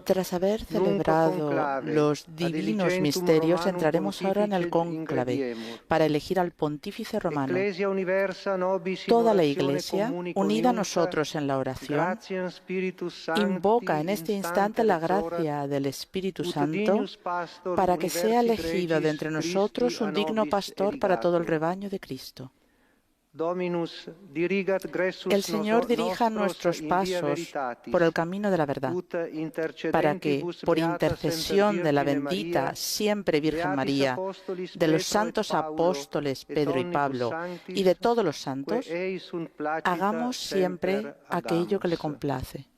tras haber celebrado los divinos misterios, entraremos ahora en el cónclave para elegir al pontífice romano. Toda la Iglesia, unida a nosotros en la oración, invoca en este instante la gracia del Espíritu Santo para que sea elegido de entre nosotros un digno pastor para todo el rebaño de Cristo. El Señor dirija nuestros pasos por el camino de la verdad, para que, por intercesión de la bendita siempre Virgen María, de los santos apóstoles Pedro y Pablo y de todos los santos, hagamos siempre aquello que le complace.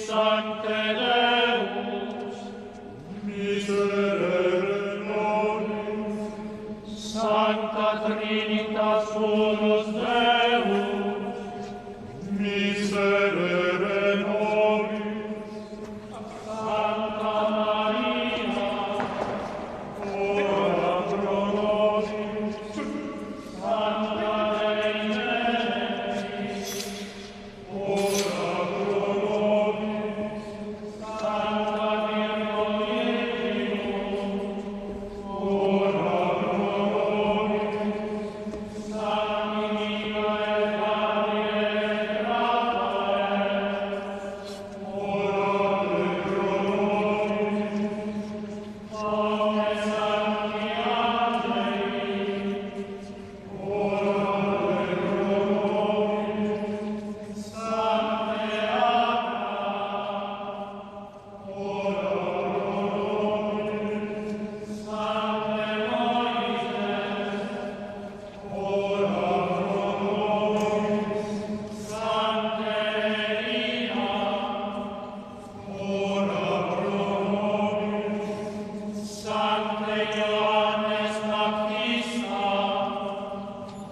Sancte Deus, miserere nobis, Sancta Trinitas unus Deus, miserere nobis, Santa Maria, ora pro nobis, Santa Dei Membris, ora pro nobis, Santa Virgo Divino, ora pro nobis, Santi Micael, Gabriel e Rafael, ora pro nobis, omnes sancti angeli, ora pro nobis, Sancte Ioannes Baptista,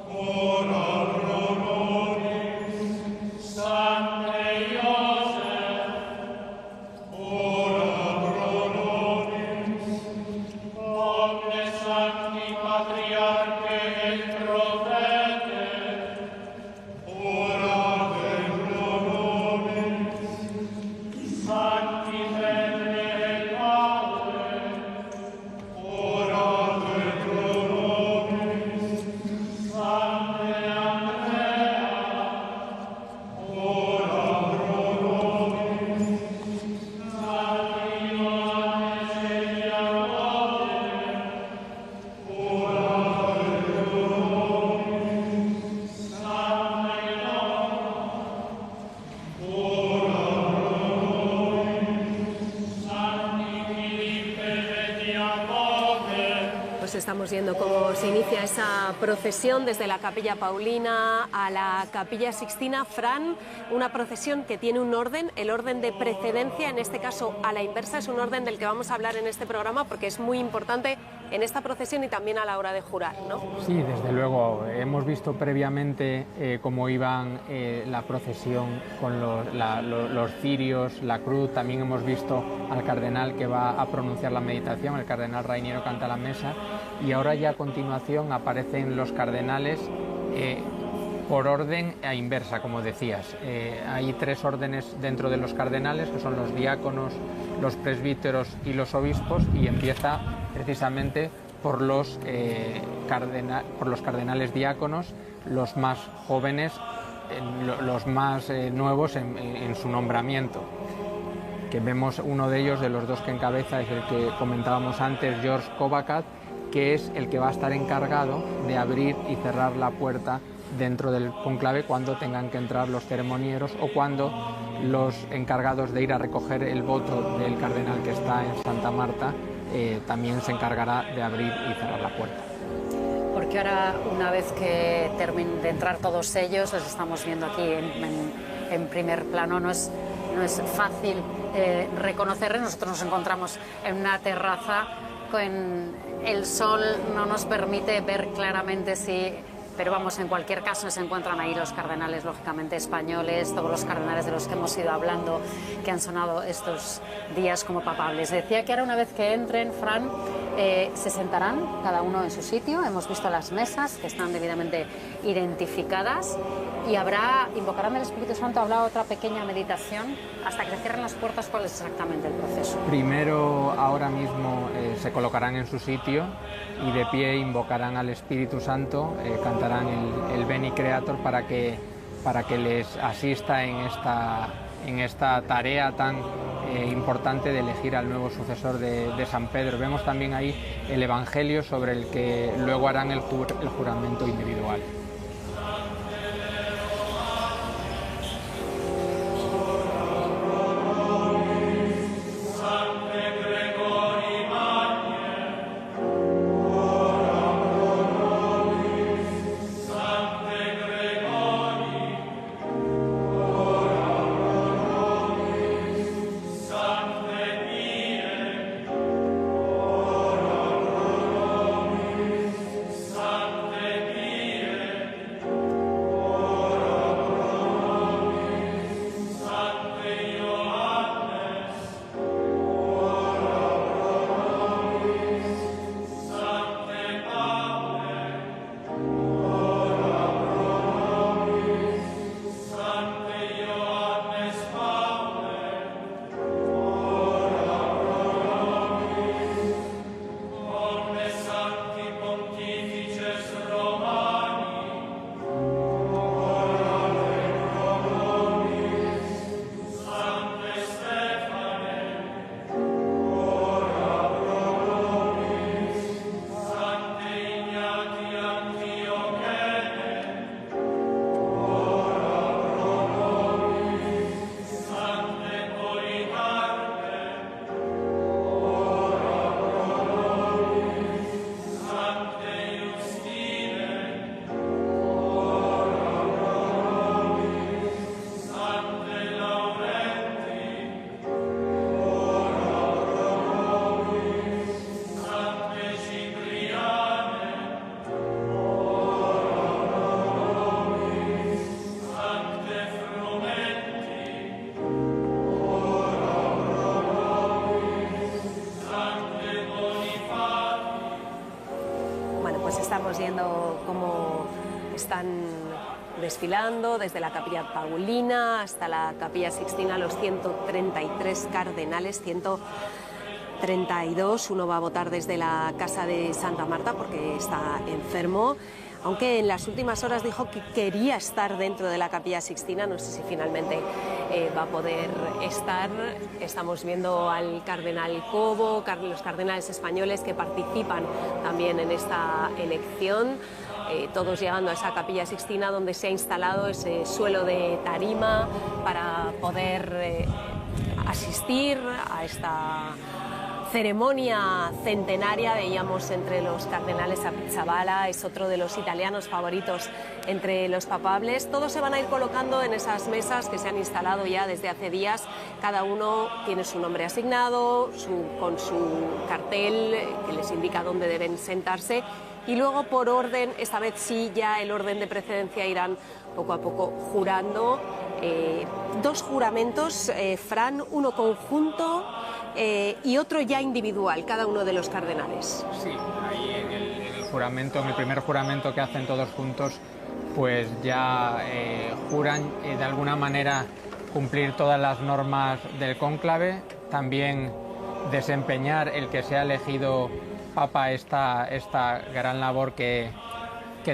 ora pro nobis, Sancte Iosef, ora pro nobis, omnes sancti patriarche et prophete, ora pro nobis, Sancti Petre et Paule, ora pro nobis, Sancte Andrea, ora pro nobis, Sancti Ioannes et Jacobe, ora pro nobis, Sancta Ilona, ora pro nobis, Sancti Filippe et Jacobe. Pues estamos viendo cómo se inicia esa procesión desde la Capilla Paulina a la Capilla Sixtina. Fran, una procesión que tiene un orden, el orden de precedencia, en este caso a la inversa, es un orden del que vamos a hablar en este programa porque es muy importante en esta procesión y también a la hora de jurar, ¿no? Sí, desde luego. Hemos visto previamente cómo iban la procesión con los cirios, la cruz. También hemos visto al cardenal que va a pronunciar la meditación, el cardenal Rainiero canta la mesa, y ahora ya a continuación aparecen los cardenales por orden a inversa, como decías. Hay tres órdenes dentro de los cardenales, que son los diáconos, los presbíteros y los obispos, y empieza precisamente por los cardenales diáconos, los más jóvenes, los más nuevos en su nombramiento. Que vemos uno de ellos, de los dos que encabeza, es el que comentábamos antes, George Kovacat, que es el que va a estar encargado de abrir y cerrar la puerta dentro del conclave cuando tengan que entrar los ceremonieros o cuando los encargados de ir a recoger el voto del cardenal que está en Santa Marta también se encargará de abrir y cerrar la puerta. Porque ahora, una vez que terminen de entrar todos ellos, los estamos viendo aquí en primer plano, no es no es fácil reconocerle. Nosotros nos encontramos en una terraza con el sol, no nos permite ver claramente si... Pero vamos, en cualquier caso se encuentran ahí los cardenales, lógicamente españoles, todos los cardenales de los que hemos ido hablando, que han sonado estos días como papables. Decía que ahora, una vez que entren, Fran, se sentarán cada uno en su sitio. Hemos visto las mesas que están debidamente identificadas y invocarán el Espíritu Santo. Habrá otra pequeña meditación hasta que se cierren las puertas. ¿Cuál es exactamente el proceso? Primero, ahora mismo se colocarán en su sitio y de pie invocarán al Espíritu Santo, cantarán el Veni Creator para que les asista en esta tarea tan importante de elegir al nuevo sucesor de San Pedro. Vemos también ahí el Evangelio sobre el que luego harán el juramento individual. Estamos viendo cómo están desfilando desde la Capilla Paulina hasta la Capilla Sixtina los 133 cardenales, 132. Uno va a votar desde la Casa de Santa Marta porque está enfermo, aunque en las últimas horas dijo que quería estar dentro de la Capilla Sixtina. No sé si finalmente va a poder estar. Estamos viendo al cardenal Cobo, los cardenales españoles que participan también en esta elección, todos llegando a esa Capilla Sixtina donde se ha instalado ese suelo de tarima para poder asistir a esta ceremonia centenaria. Veíamos entre los cardenales a Pizzaballa, es otro de los italianos favoritos entre los papables. Todos se van a ir colocando en esas mesas que se han instalado ya desde hace días. Cada uno tiene su nombre asignado, con su cartel que les indica dónde deben sentarse. Y luego, por orden, esta vez sí, ya el orden de precedencia, irán poco a poco jurando. Dos juramentos, Fran, uno conjunto y otro ya individual, cada uno de los cardenales. Sí, ahí en el juramento, en el primer juramento que hacen todos juntos, pues ya juran de alguna manera cumplir todas las normas del cónclave, también desempeñar el que sea elegido Papa esta gran labor que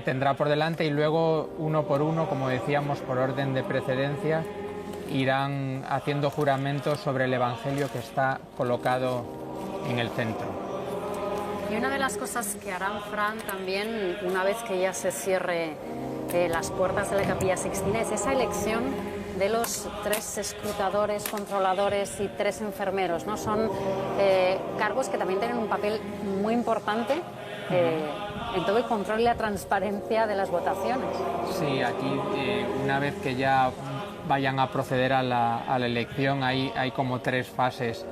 tendrá por delante, y luego uno por uno, como decíamos, por orden de precedencia, irán haciendo juramentos sobre el Evangelio que está colocado en el centro. Y una de las cosas que harán, Fran, también, una vez que ya se cierre las puertas de la Capilla Sixtina, es esa elección de los 3 escrutadores, controladores y 3 enfermeros, ¿no? Son cargos que también tienen un papel muy importante en todo el control y la transparencia de las votaciones. Sí, aquí una vez que ya vayan a proceder a la elección. Hay como 3 fases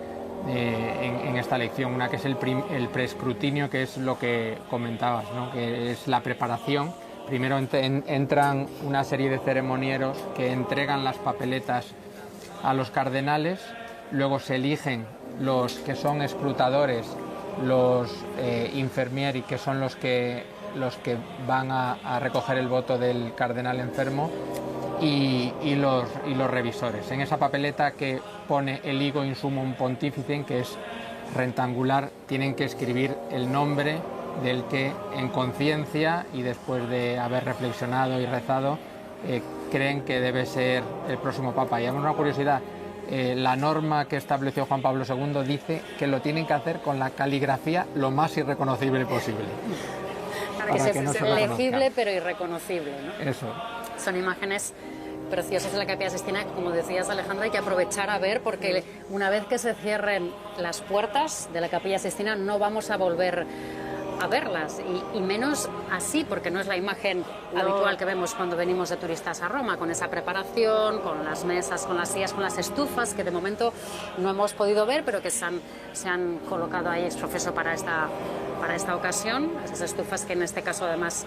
en esta elección. Una que es el preescrutinio, que es lo que comentabas, ¿no? Que es la preparación. Primero entran una serie de ceremonieros que entregan las papeletas a los cardenales, luego se eligen los que son escrutadores, los infermieri, que son los que van a recoger el voto del cardenal enfermo, y los revisores. En esa papeleta que pone el Ligo Insumum Pontificem, que es rectangular, tienen que escribir el nombre del que en conciencia y después de haber reflexionado y rezado creen que debe ser el próximo Papa. Y además, una curiosidad, la norma que estableció Juan Pablo II dice que lo tienen que hacer con la caligrafía lo más irreconocible posible. Para que no se legible pero irreconocible, ¿no? Eso. Son imágenes preciosas de la Capilla Sixtina que, como decías, Alejandra, hay que aprovechar a ver, porque una vez que se cierren las puertas de la Capilla Sixtina no vamos a volver a verlas, y menos así, porque no es la imagen habitual que vemos cuando venimos de turistas a Roma, con esa preparación, con las mesas, con las sillas, con las estufas, que de momento no hemos podido ver, pero que se han colocado ahí ex profeso para esta ocasión. Esas estufas que en este caso además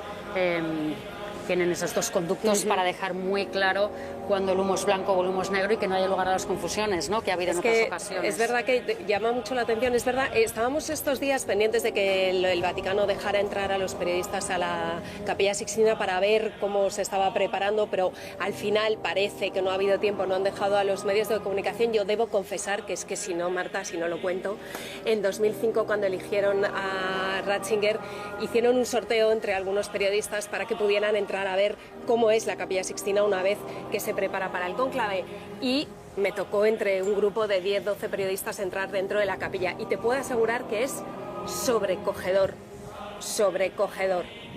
tienen esos 2 conductos para dejar muy claro cuando el humo es blanco o el humo es negro, y que no haya lugar a las confusiones, ¿no?, que ha habido en otras ocasiones. Es verdad que llama mucho la atención. Es verdad, estábamos estos días pendientes de que el Vaticano dejara entrar a los periodistas a la Capilla Sixtina para ver cómo se estaba preparando, pero al final parece que no ha habido tiempo, no han dejado a los medios de comunicación. Yo debo confesar que es que si no, Marta, si no lo cuento, en 2005, cuando eligieron a Ratzinger, hicieron un sorteo entre algunos periodistas para que pudieran entrar a ver cómo es la Capilla Sixtina una vez que se prepara para el cónclave, y me tocó entre un grupo de 10-12 periodistas entrar dentro de la capilla, y te puedo asegurar que es sobrecogedor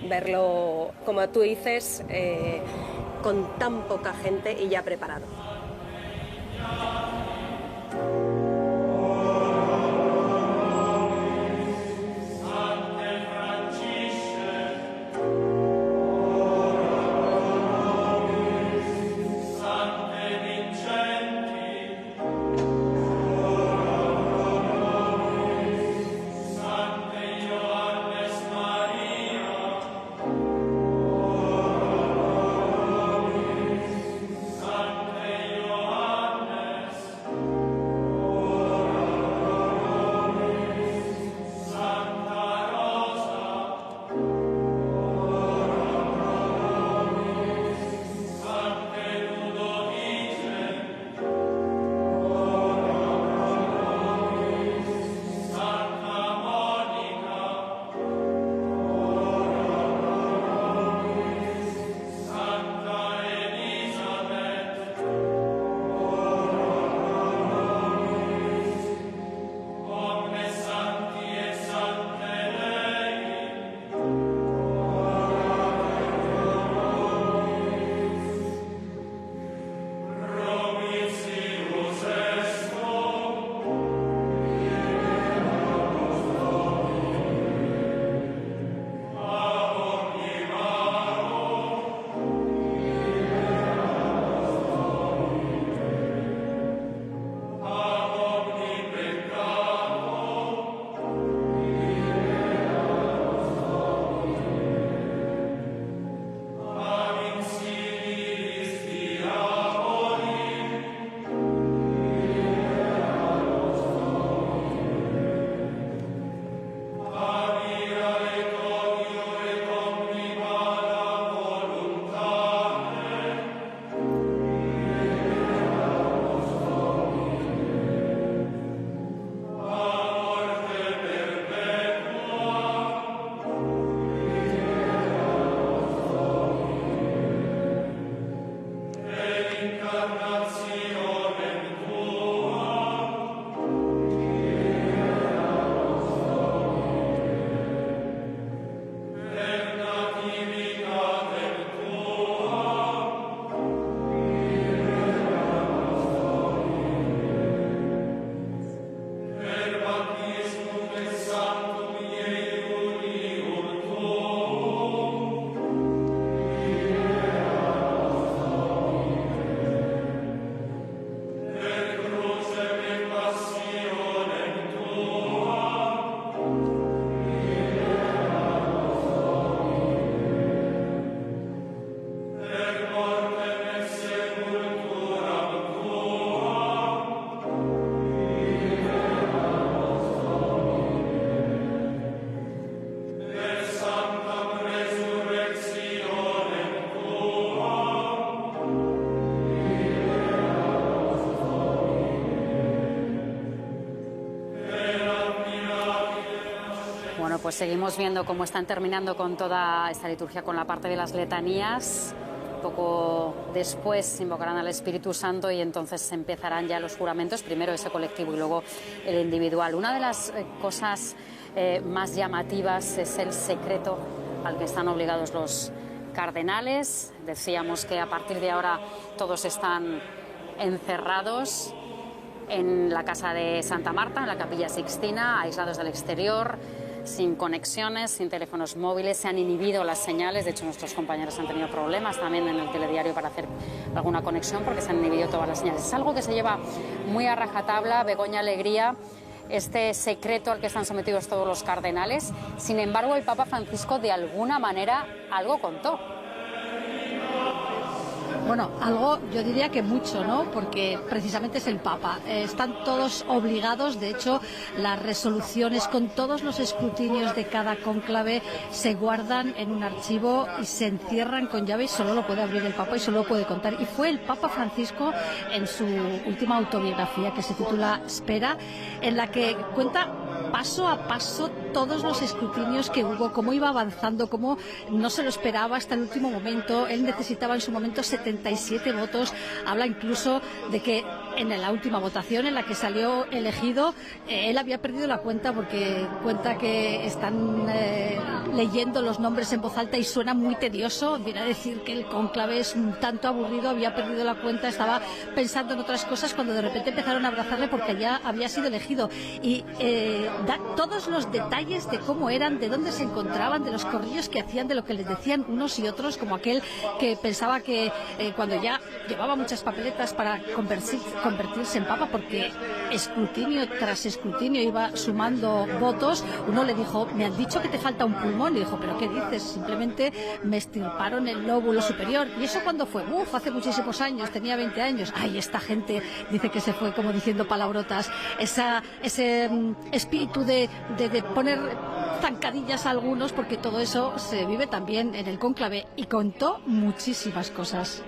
verlo, como tú dices, con tan poca gente y ya preparado. pues seguimos viendo cómo están terminando con toda esta liturgia, con la parte de las letanías. Poco después invocarán al Espíritu Santo y entonces empezarán ya los juramentos, primero ese colectivo y luego el individual. Una de las cosas más llamativas es el secreto al que están obligados los cardenales. Decíamos que a partir de ahora todos están encerrados en la casa de Santa Marta, en la Capilla Sixtina, aislados del exterior, sin conexiones, sin teléfonos móviles, se han inhibido las señales. De hecho, nuestros compañeros han tenido problemas también en el telediario para hacer alguna conexión porque se han inhibido todas las señales. Es algo que se lleva muy a rajatabla, Begoña Alegría, este secreto al que están sometidos todos los cardenales. Sin embargo, el Papa Francisco de alguna manera algo contó. Bueno, algo, yo diría que mucho, ¿no? Porque precisamente es el Papa. Están todos obligados, de hecho, las resoluciones con todos los escrutinios de cada cónclave se guardan en un archivo y se encierran con llave y solo lo puede abrir el Papa y solo lo puede contar. Y fue el Papa Francisco en su última autobiografía, que se titula Spera, en la que cuenta paso a paso todos los escrutinios que hubo, cómo iba avanzando, cómo no se lo esperaba hasta el último momento. Él necesitaba en su momento 77 votos. Habla incluso de que en la última votación en la que salió elegido, él había perdido la cuenta porque cuenta que están leyendo los nombres en voz alta y suena muy tedioso. Viene a decir que el cónclave es un tanto aburrido, había perdido la cuenta, estaba pensando en otras cosas cuando de repente empezaron a abrazarle porque ya había sido elegido. Y da todos los detalles de cómo eran, de dónde se encontraban, de los corrillos que hacían, de lo que les decían unos y otros, como aquel que pensaba que cuando ya llevaba muchas papeletas para convertirse en papa, porque escrutinio tras escrutinio iba sumando votos, uno le dijo: me han dicho que te falta un pulmón. Y dijo: ¿pero qué dices? Simplemente me extirparon el lóbulo superior. ¿Y eso cuándo fue? Hace muchísimos años, tenía 20 años. Ay, esta gente dice que se fue como diciendo palabrotas. Ese espíritu de poner zancadillas a algunos, porque todo eso se vive también en el cónclave, y contó muchísimas cosas.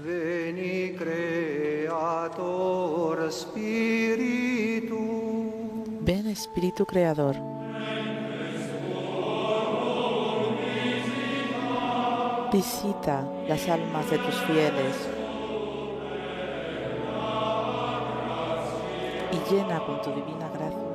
Veni Creator Spiritu. Ven Espíritu Creador. Visita las almas de tus fieles. y llena con tu divina gracia.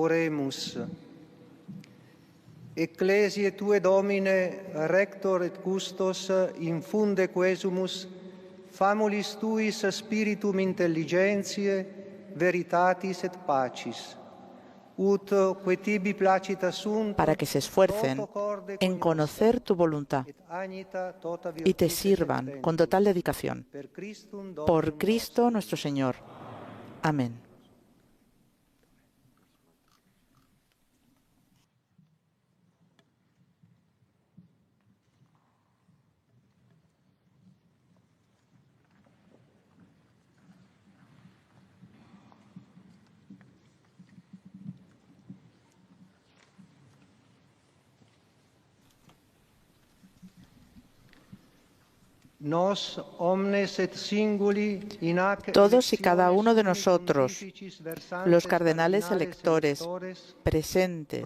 Oremus. Ecclesiae Tue Domine, rector et custos, infunde quesumus, famulis Tuis spiritum intelligentiae, veritatis et pacis. para que se esfuercen en conocer tu voluntad y te sirvan con total dedicación. Por Cristo nuestro Señor. Amén. Todos y cada uno de nosotros, los cardenales electores presentes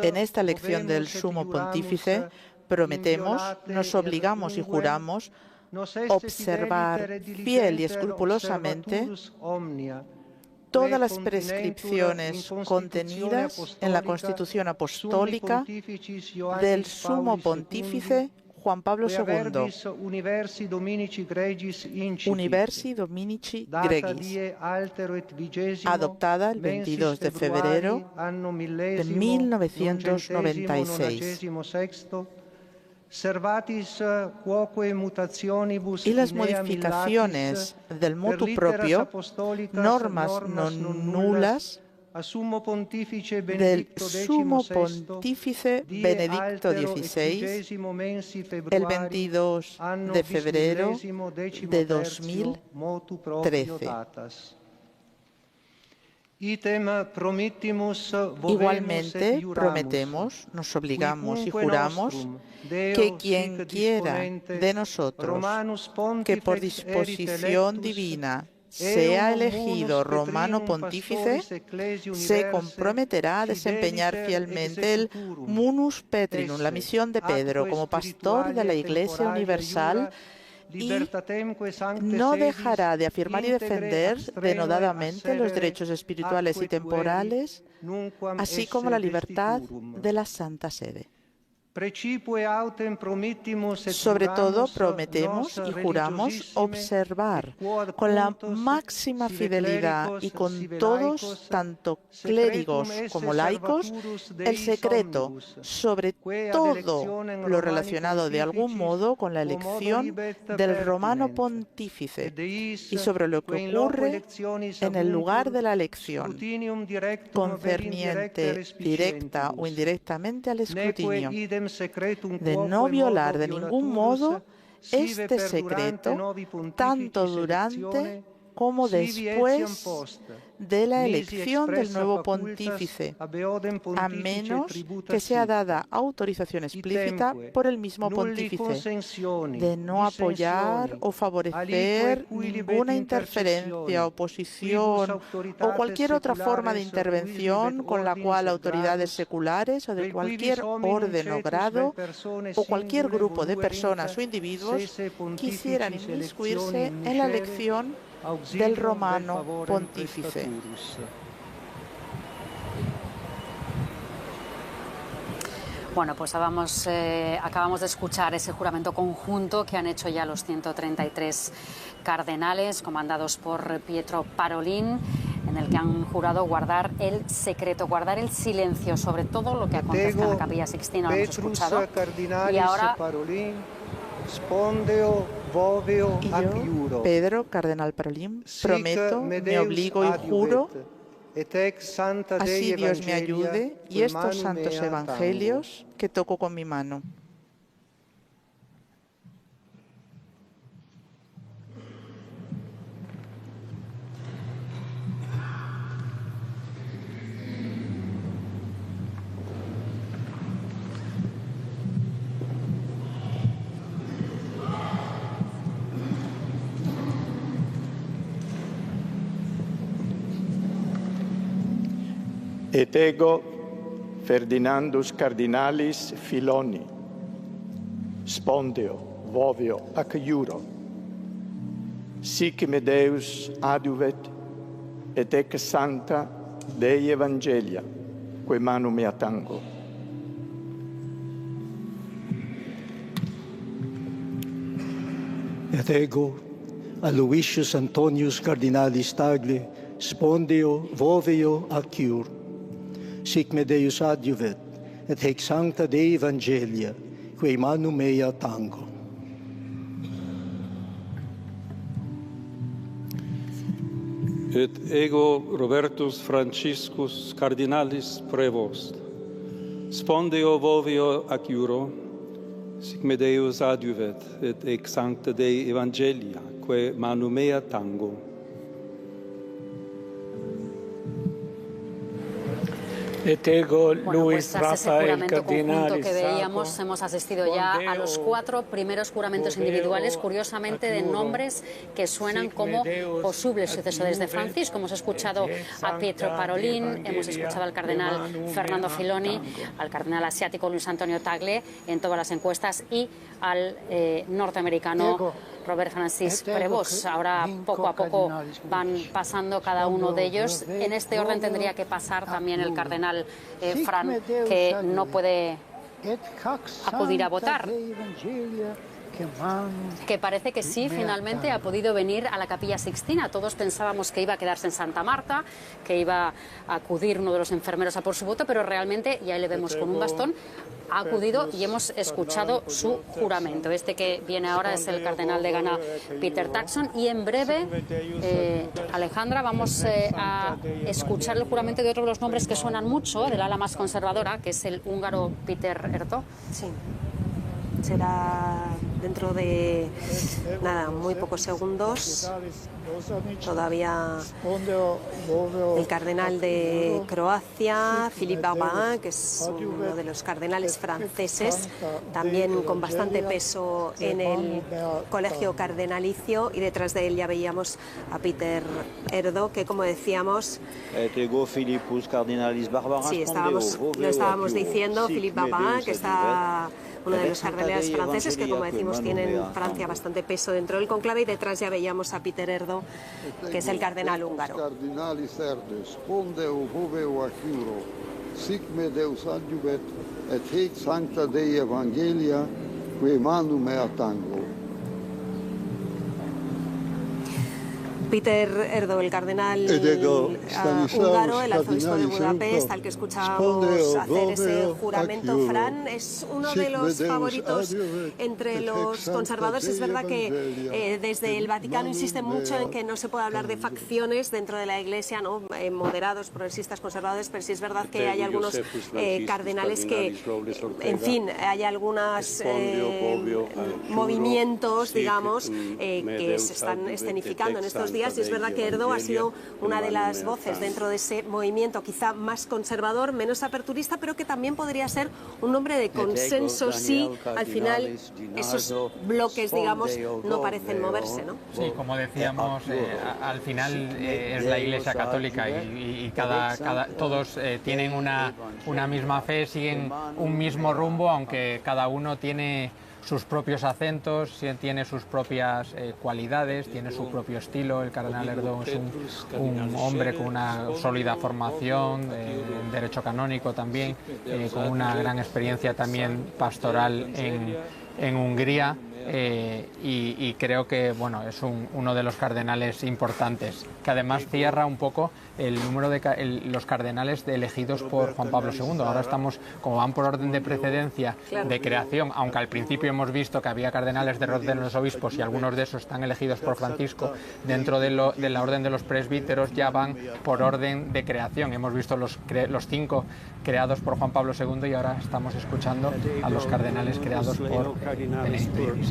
en esta elección del Sumo Pontífice, prometemos, nos obligamos y juramos observar fiel y escrupulosamente todas las prescripciones contenidas en la Constitución Apostólica del Sumo Pontífice Juan Pablo II, Universi Dominici Gregis, adoptada el 22 de febrero de 1996. Y las modificaciones del motu propio, normas non nulas del Sumo Pontífice Benedicto XVI el 22 de febrero de 2013. Igualmente, prometemos, nos obligamos y juramos que quien quiera de nosotros que por disposición divina sea elegido romano pontífice, se comprometerá a desempeñar fielmente el munus petrinum, la misión de Pedro, como pastor de la Iglesia universal, y no dejará de afirmar y defender denodadamente los derechos espirituales y temporales, así como la libertad de la Santa Sede. Sobre todo prometemos y juramos observar con la máxima fidelidad y con todos, tanto clérigos como laicos, el secreto sobre todo lo relacionado de algún modo con la elección del romano pontífice y sobre lo que ocurre en el lugar de la elección, concerniente directa o indirectamente al escrutinio, de no violar de ningún modo este secreto, tanto durante como después de la elección del nuevo pontífice, a menos que sea dada autorización explícita por el mismo pontífice, de no apoyar o favorecer ninguna interferencia, oposición o cualquier otra forma de intervención con la cual autoridades seculares o de cualquier orden o grado o cualquier grupo de personas o individuos quisieran inmiscuirse en la elección del romano pontífice. Bueno, pues acabamos de escuchar ese juramento conjunto que han hecho ya los 133 cardenales comandados por Pietro Parolin, en el que han jurado guardar el secreto, guardar el silencio sobre todo lo que acontece en la Capilla Sixtina. Lo hemos escuchado. Y ahora Y yo, Pedro, cardenal Parolin, prometo, me obligo y juro, así Dios me ayude, y estos santos evangelios que toco con mi mano. Et ego Ferdinandus cardinalis Filoni, spondeo, vovio, ac iuro, sic me Deus aduvet, et ec santa Dei Evangelia, quae manu mea tango. Et ego Aloysius Antonius cardinalis Tagle, spondeo, vovio, ac iuro, sic me Deus adjuvet, et hic sancta Dei Evangelia, quae manu mea tango. Et ego Robertus Franciscus cardinalis prevost, spondeo vovio ac iuro, sic me Deus adjuvet, et ec sancta Dei Evangelia, quae manu mea tango. Bueno, pues tras ese juramento conjunto que veíamos, hemos asistido ya a los 4 primeros juramentos individuales, curiosamente de nombres que suenan como posibles sucesores de Francisco. Hemos escuchado a Pietro Parolin, hemos escuchado al cardenal Fernando Filoni, al cardenal asiático Luis Antonio Tagle en todas las encuestas y al norteamericano Robert Francis Prevost. Ahora poco a poco van pasando cada uno de ellos. En este orden tendría que pasar también el cardenal Fran, que no puede acudir a votar, que parece que sí, finalmente ha podido venir a la Capilla Sixtina. Todos pensábamos que iba a quedarse en Santa Marta, que iba a acudir uno de los enfermeros a por su voto, pero realmente, ya le vemos con un bastón, ha acudido y hemos escuchado su juramento. Este que viene ahora es el cardenal de Ghana, Peter Turkson, y en breve, Alejandra, vamos a escuchar el juramento de otro de los nombres que suenan mucho, del ala más conservadora, que es el húngaro Péter Erdo. Sí. Será dentro de nada, muy pocos segundos. Todavía el cardenal de Croacia, Philippe Barbarin, que es uno de los cardenales franceses, también con bastante peso en el colegio cardenalicio, y detrás de él ya veíamos a Péter Erdo, que como decíamos, sí, lo estábamos diciendo, Philippe Barbarin, que está uno de los cardenales franceses, que como decimos tienen en Francia bastante peso dentro del conclave, y detrás ya veíamos a Péter Erdo, que es el cardenal húngaro. Sic me Deus adjuvet, et hic sancta Dei Evangelia, quae manu mea tango. Péter Erdo, el cardenal húngaro, el arzobispo de Budapest, al que escuchábamos hacer ese juramento. Fran es uno de los favoritos entre los conservadores. Es verdad que desde el Vaticano insisten mucho en que no se puede hablar de facciones dentro de la Iglesia, ¿no? Moderados, progresistas, conservadores, pero sí es verdad que hay algunos cardenales que, en fin, hay algunos movimientos, digamos, que se están escenificando en estos días. Y es verdad que Erdo ha sido una de las voces dentro de ese movimiento quizá más conservador, menos aperturista, pero que también podría ser un hombre de consenso si al final esos bloques, digamos, no parecen moverse, ¿no? Sí, como decíamos, al final es la Iglesia Católica y todos tienen una misma fe, siguen un mismo rumbo, aunque cada uno tiene sus propios acentos, tiene sus propias cualidades, tiene su propio estilo. El cardenal Erdo es un hombre con una sólida formación en derecho canónico también, con una gran experiencia también pastoral en Hungría. Y creo que bueno, es uno de los cardenales importantes, que además cierra un poco el número de los cardenales elegidos por Juan Pablo II. Ahora estamos, como van por orden de precedencia de creación, aunque al principio hemos visto que había cardenales de orden de los obispos y algunos de esos están elegidos por Francisco, dentro de la orden de los presbíteros ya van por orden de creación. Hemos visto los 5 creados por Juan Pablo II y ahora estamos escuchando a los cardenales creados por Benedicto XVI.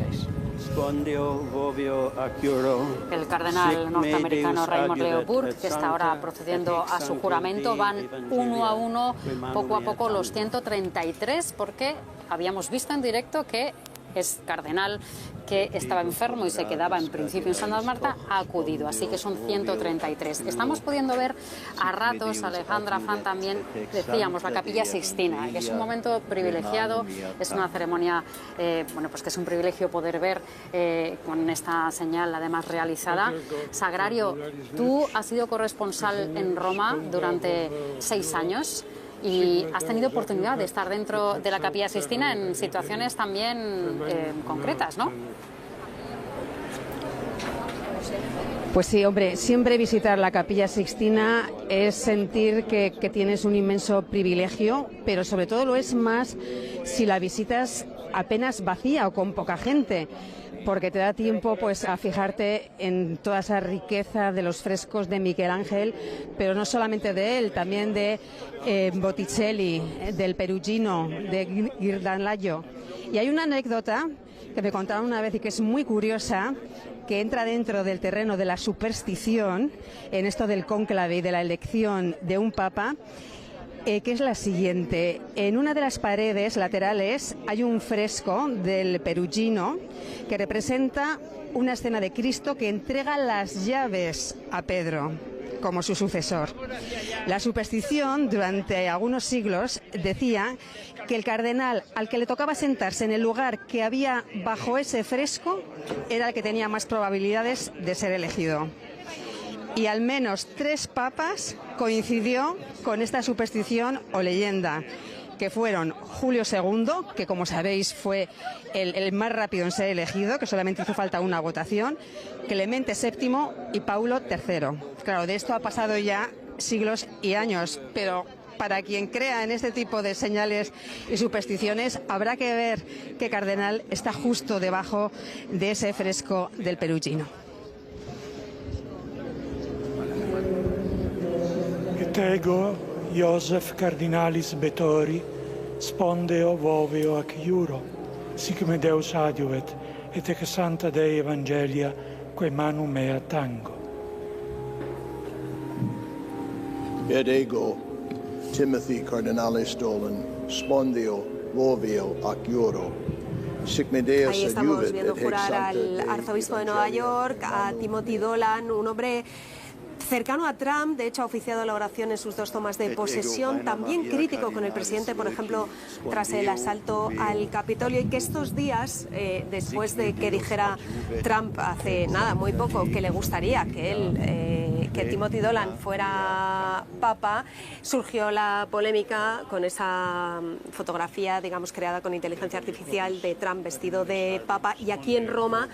El cardenal norteamericano Raymond Leopold, que está ahora procediendo a su juramento, van uno a uno, poco a poco, los 133, porque habíamos visto en directo que es cardenal que estaba enfermo y se quedaba en principio en Santa Marta, ha acudido, así que son 133. Estamos pudiendo ver a ratos, Alejandra, Fran, también decíamos la Capilla Sixtina, que es un momento privilegiado, es una ceremonia, bueno, pues que es un privilegio poder ver con esta señal además realizada. Sagrario, tú has sido corresponsal en Roma durante 6 años. Y has tenido oportunidad de estar dentro de la Capilla Sixtina en situaciones también concretas, ¿no? Pues sí, hombre, siempre visitar la Capilla Sixtina es sentir que tienes un inmenso privilegio, pero sobre todo lo es más si la visitas apenas vacía o con poca gente, porque te da tiempo pues a fijarte en toda esa riqueza de los frescos de Miguel Ángel, pero no solamente de él, también de Botticelli, del Perugino, de Ghirlandaio. Y hay una anécdota que me contaron una vez y que es muy curiosa, que entra dentro del terreno de la superstición, en esto del cónclave y de la elección de un papa, que es la siguiente. En una de las paredes laterales hay un fresco del Perugino que representa una escena de Cristo que entrega las llaves a Pedro como su sucesor. La superstición durante algunos siglos decía que el cardenal al que le tocaba sentarse en el lugar que había bajo ese fresco era el que tenía más probabilidades de ser elegido. Y al menos 3 papas coincidió con esta superstición o leyenda, que fueron Julio II, que como sabéis fue el más rápido en ser elegido, que solamente hizo falta una votación, Clemente VII y Paulo III. Claro, de esto ha pasado ya siglos y años, pero para quien crea en este tipo de señales y supersticiones, habrá que ver qué cardenal está justo debajo de ese fresco del Perugino. Et ego, Iosef cardinalis Betori, spondeo voveo ac iuro, sic me Deus adiuvet, et ec Santa Dei Evangelia, quae manu mea tango. Et ego, Timothy cardinalis Dolan, spondeo voveo ac iuro, sic me Deus Ahí estamos adiuvet, viendo et ec jurar Santa al Dei arzobispo de Nueva York, a Timothy Dolan, un hombre cercano a Trump. De hecho ha oficiado la oración en sus 2 tomas de posesión, también crítico con el presidente, por ejemplo, tras el asalto al Capitolio, y que estos días, después de que dijera Trump hace nada, muy poco, que le gustaría que Timothy Dolan fuera papa, surgió la polémica con esa fotografía, digamos, creada con inteligencia artificial de Trump vestido de papa, y aquí en Roma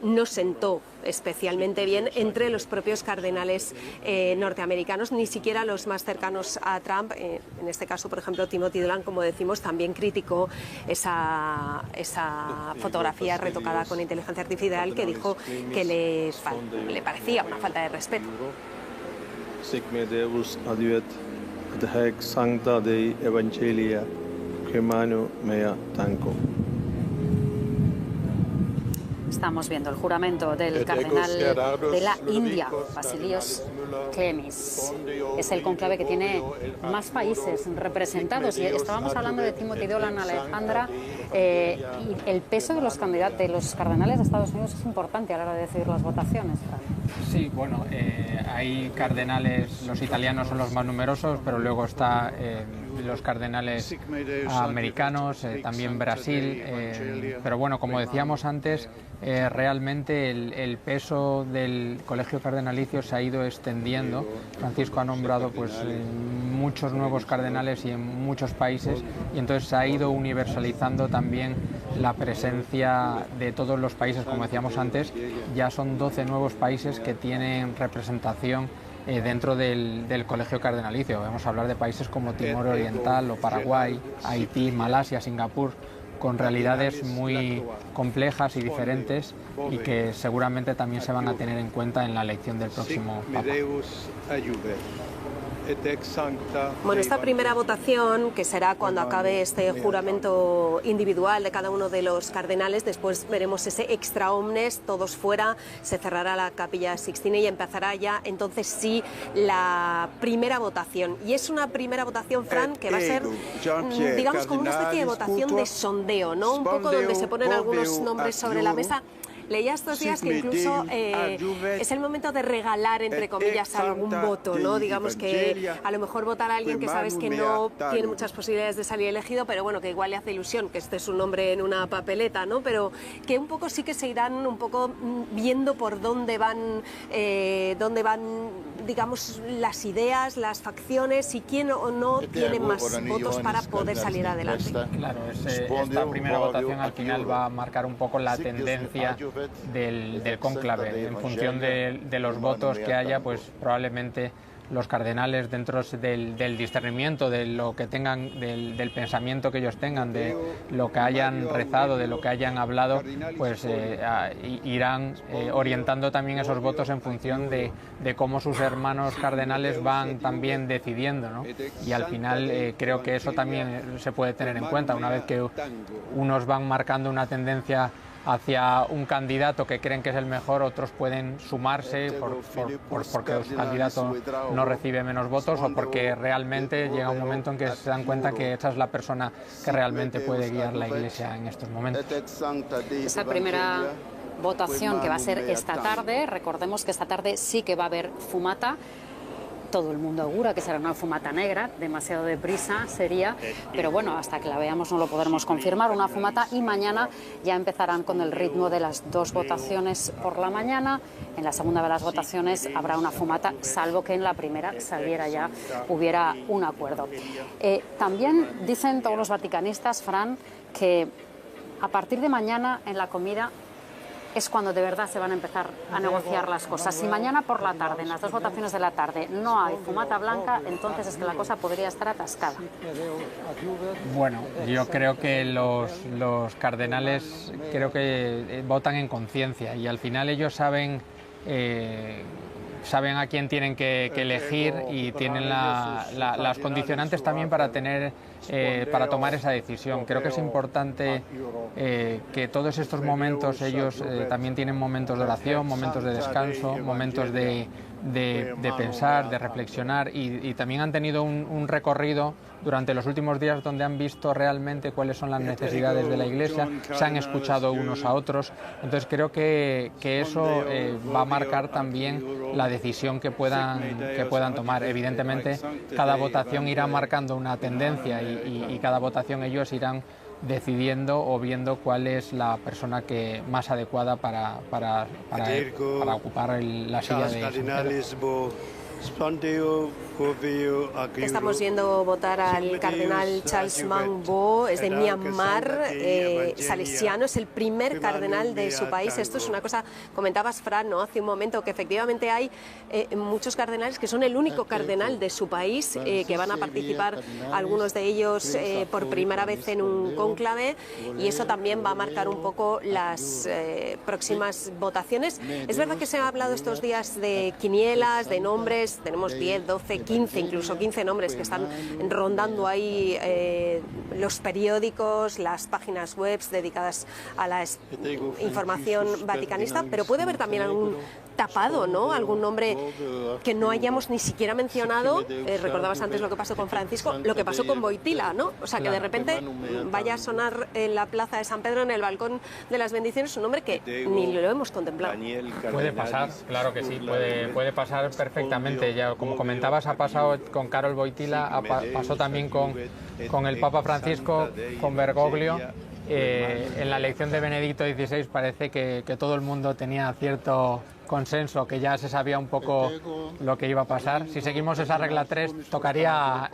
no sentó especialmente bien entre los propios cardenales norteamericanos, ni siquiera los más cercanos a Trump. En este caso, por ejemplo, Timothy Dolan, como decimos, también criticó esa fotografía retocada con inteligencia artificial, que dijo que le parecía una falta de respeto. Sic me Deus adiuvet, et haec Sancta Dei Evangelia, quae manu mea tango. Estamos viendo el juramento del cardenal de la India, Basilios Klemis. Es el conclave que tiene más países representados. Y estábamos hablando de Timothy Dolan, Alejandra, y el peso de los candidatos, de los cardenales de Estados Unidos es importante a la hora de decidir las votaciones. Sí, bueno, hay cardenales, los italianos son los más numerosos, pero luego está los cardenales americanos, también Brasil, pero bueno, como decíamos antes, realmente el peso del colegio cardenalicio se ha ido extendiendo. Francisco ha nombrado pues muchos nuevos cardenales y en muchos países, y entonces se ha ido universalizando también la presencia de todos los países. Como decíamos antes, ya son 12 nuevos países que tienen representación dentro del colegio cardenalicio. Vamos a hablar de países como Timor Oriental o Paraguay, Haití, Malasia, Singapur, con realidades muy complejas y diferentes, y que seguramente también se van a tener en cuenta en la elección del próximo Papa. Bueno, esta primera votación, que será cuando acabe este juramento individual de cada uno de los cardenales, después veremos ese extra omnes, todos fuera, se cerrará la Capilla Sixtina y empezará ya entonces sí la primera votación. Y es una primera votación, Fran, que va a ser, digamos, como una especie de votación de sondeo, ¿no? Un poco donde se ponen algunos nombres sobre la mesa. Leía estos días que incluso es el momento de regalar, entre comillas, algún voto, ¿no? Digamos que a lo mejor votar a alguien que sabes que no tiene muchas posibilidades de salir elegido, pero bueno, que igual le hace ilusión que esté su nombre en una papeleta, ¿no? Pero que un poco sí que se irán un poco viendo por dónde van, digamos, las ideas, las facciones, y quién o no tiene más votos para poder salir adelante. Claro, esta primera votación al final va a marcar un poco la tendencia del cónclave. En función de los votos que haya, pues probablemente los cardenales, dentro del discernimiento, de lo que tengan, del pensamiento que ellos tengan, de lo que hayan rezado, de lo que hayan hablado, pues irán orientando también esos votos en función de cómo sus hermanos cardenales van también decidiendo, ¿no? Y al final creo que eso también se puede tener en cuenta. Una vez que unos van marcando una tendencia hacia un candidato que creen que es el mejor, otros pueden sumarse porque el candidato no recibe menos votos o porque realmente llega un momento en que se dan cuenta que esa es la persona que realmente puede guiar la Iglesia en estos momentos. Esa primera votación que va a ser esta tarde, recordemos que esta tarde sí que va a haber fumata. Todo el mundo augura que será una fumata negra, demasiado deprisa sería, pero bueno, hasta que la veamos no lo podremos confirmar, una fumata, y mañana ya empezarán con el ritmo de las 2 votaciones por la mañana. En la segunda de las votaciones habrá una fumata, salvo que en la primera hubiera un acuerdo. También dicen todos los vaticanistas, Fran, que a partir de mañana en la comida es cuando de verdad se van a empezar a negociar las cosas. Si mañana por la tarde, en las 2 votaciones de la tarde, no hay fumata blanca, entonces es que la cosa podría estar atascada. Bueno, yo creo que los cardenales votan en conciencia y al final ellos saben a quién tienen que elegir y tienen las condicionantes también para tomar esa decisión. Creo que es importante que todos estos momentos ellos también tienen momentos de oración, momentos de descanso, momentos de pensar, de reflexionar y también han tenido un recorrido durante los últimos días donde han visto realmente cuáles son las necesidades de la Iglesia, se han escuchado unos a otros. Entonces creo que eso va a marcar también la decisión que puedan tomar. Evidentemente cada votación irá marcando una tendencia y cada votación ellos irán decidiendo o viendo cuál es la persona más adecuada para ocupar la silla de Estamos viendo votar al cardenal Charles Maung-Bo, es de Myanmar, salesiano, es el primer cardenal de su país. Esto es una cosa, comentabas, Fran, ¿no?, hace un momento, que efectivamente hay muchos cardenales que son el único cardenal de su país, que van a participar, algunos de ellos por primera vez en un cónclave, y eso también va a marcar un poco las próximas votaciones. Es verdad que se ha hablado estos días de quinielas, de nombres, tenemos 10, 12, 15, incluso 15 nombres que están rondando ahí los periódicos, las páginas web dedicadas a la información vaticanista, pero puede haber también algún tapado, ¿no?, algún nombre que no hayamos ni siquiera mencionado. Recordabas antes lo que pasó con Francisco, lo que pasó con Wojtyla, ¿no? O sea, que de repente vaya a sonar en la plaza de San Pedro, en el balcón de las bendiciones, un nombre que ni lo hemos contemplado. Puede pasar, claro que sí, puede pasar perfectamente. Ya, como comentabas, ha pasado con Karol Wojtyla, pasó también con el Papa Francisco, con Bergoglio. En la elección de Benedicto XVI parece que todo el mundo tenía cierto consenso, que ya se sabía un poco lo que iba a pasar. Si seguimos esa regla 3, tocaría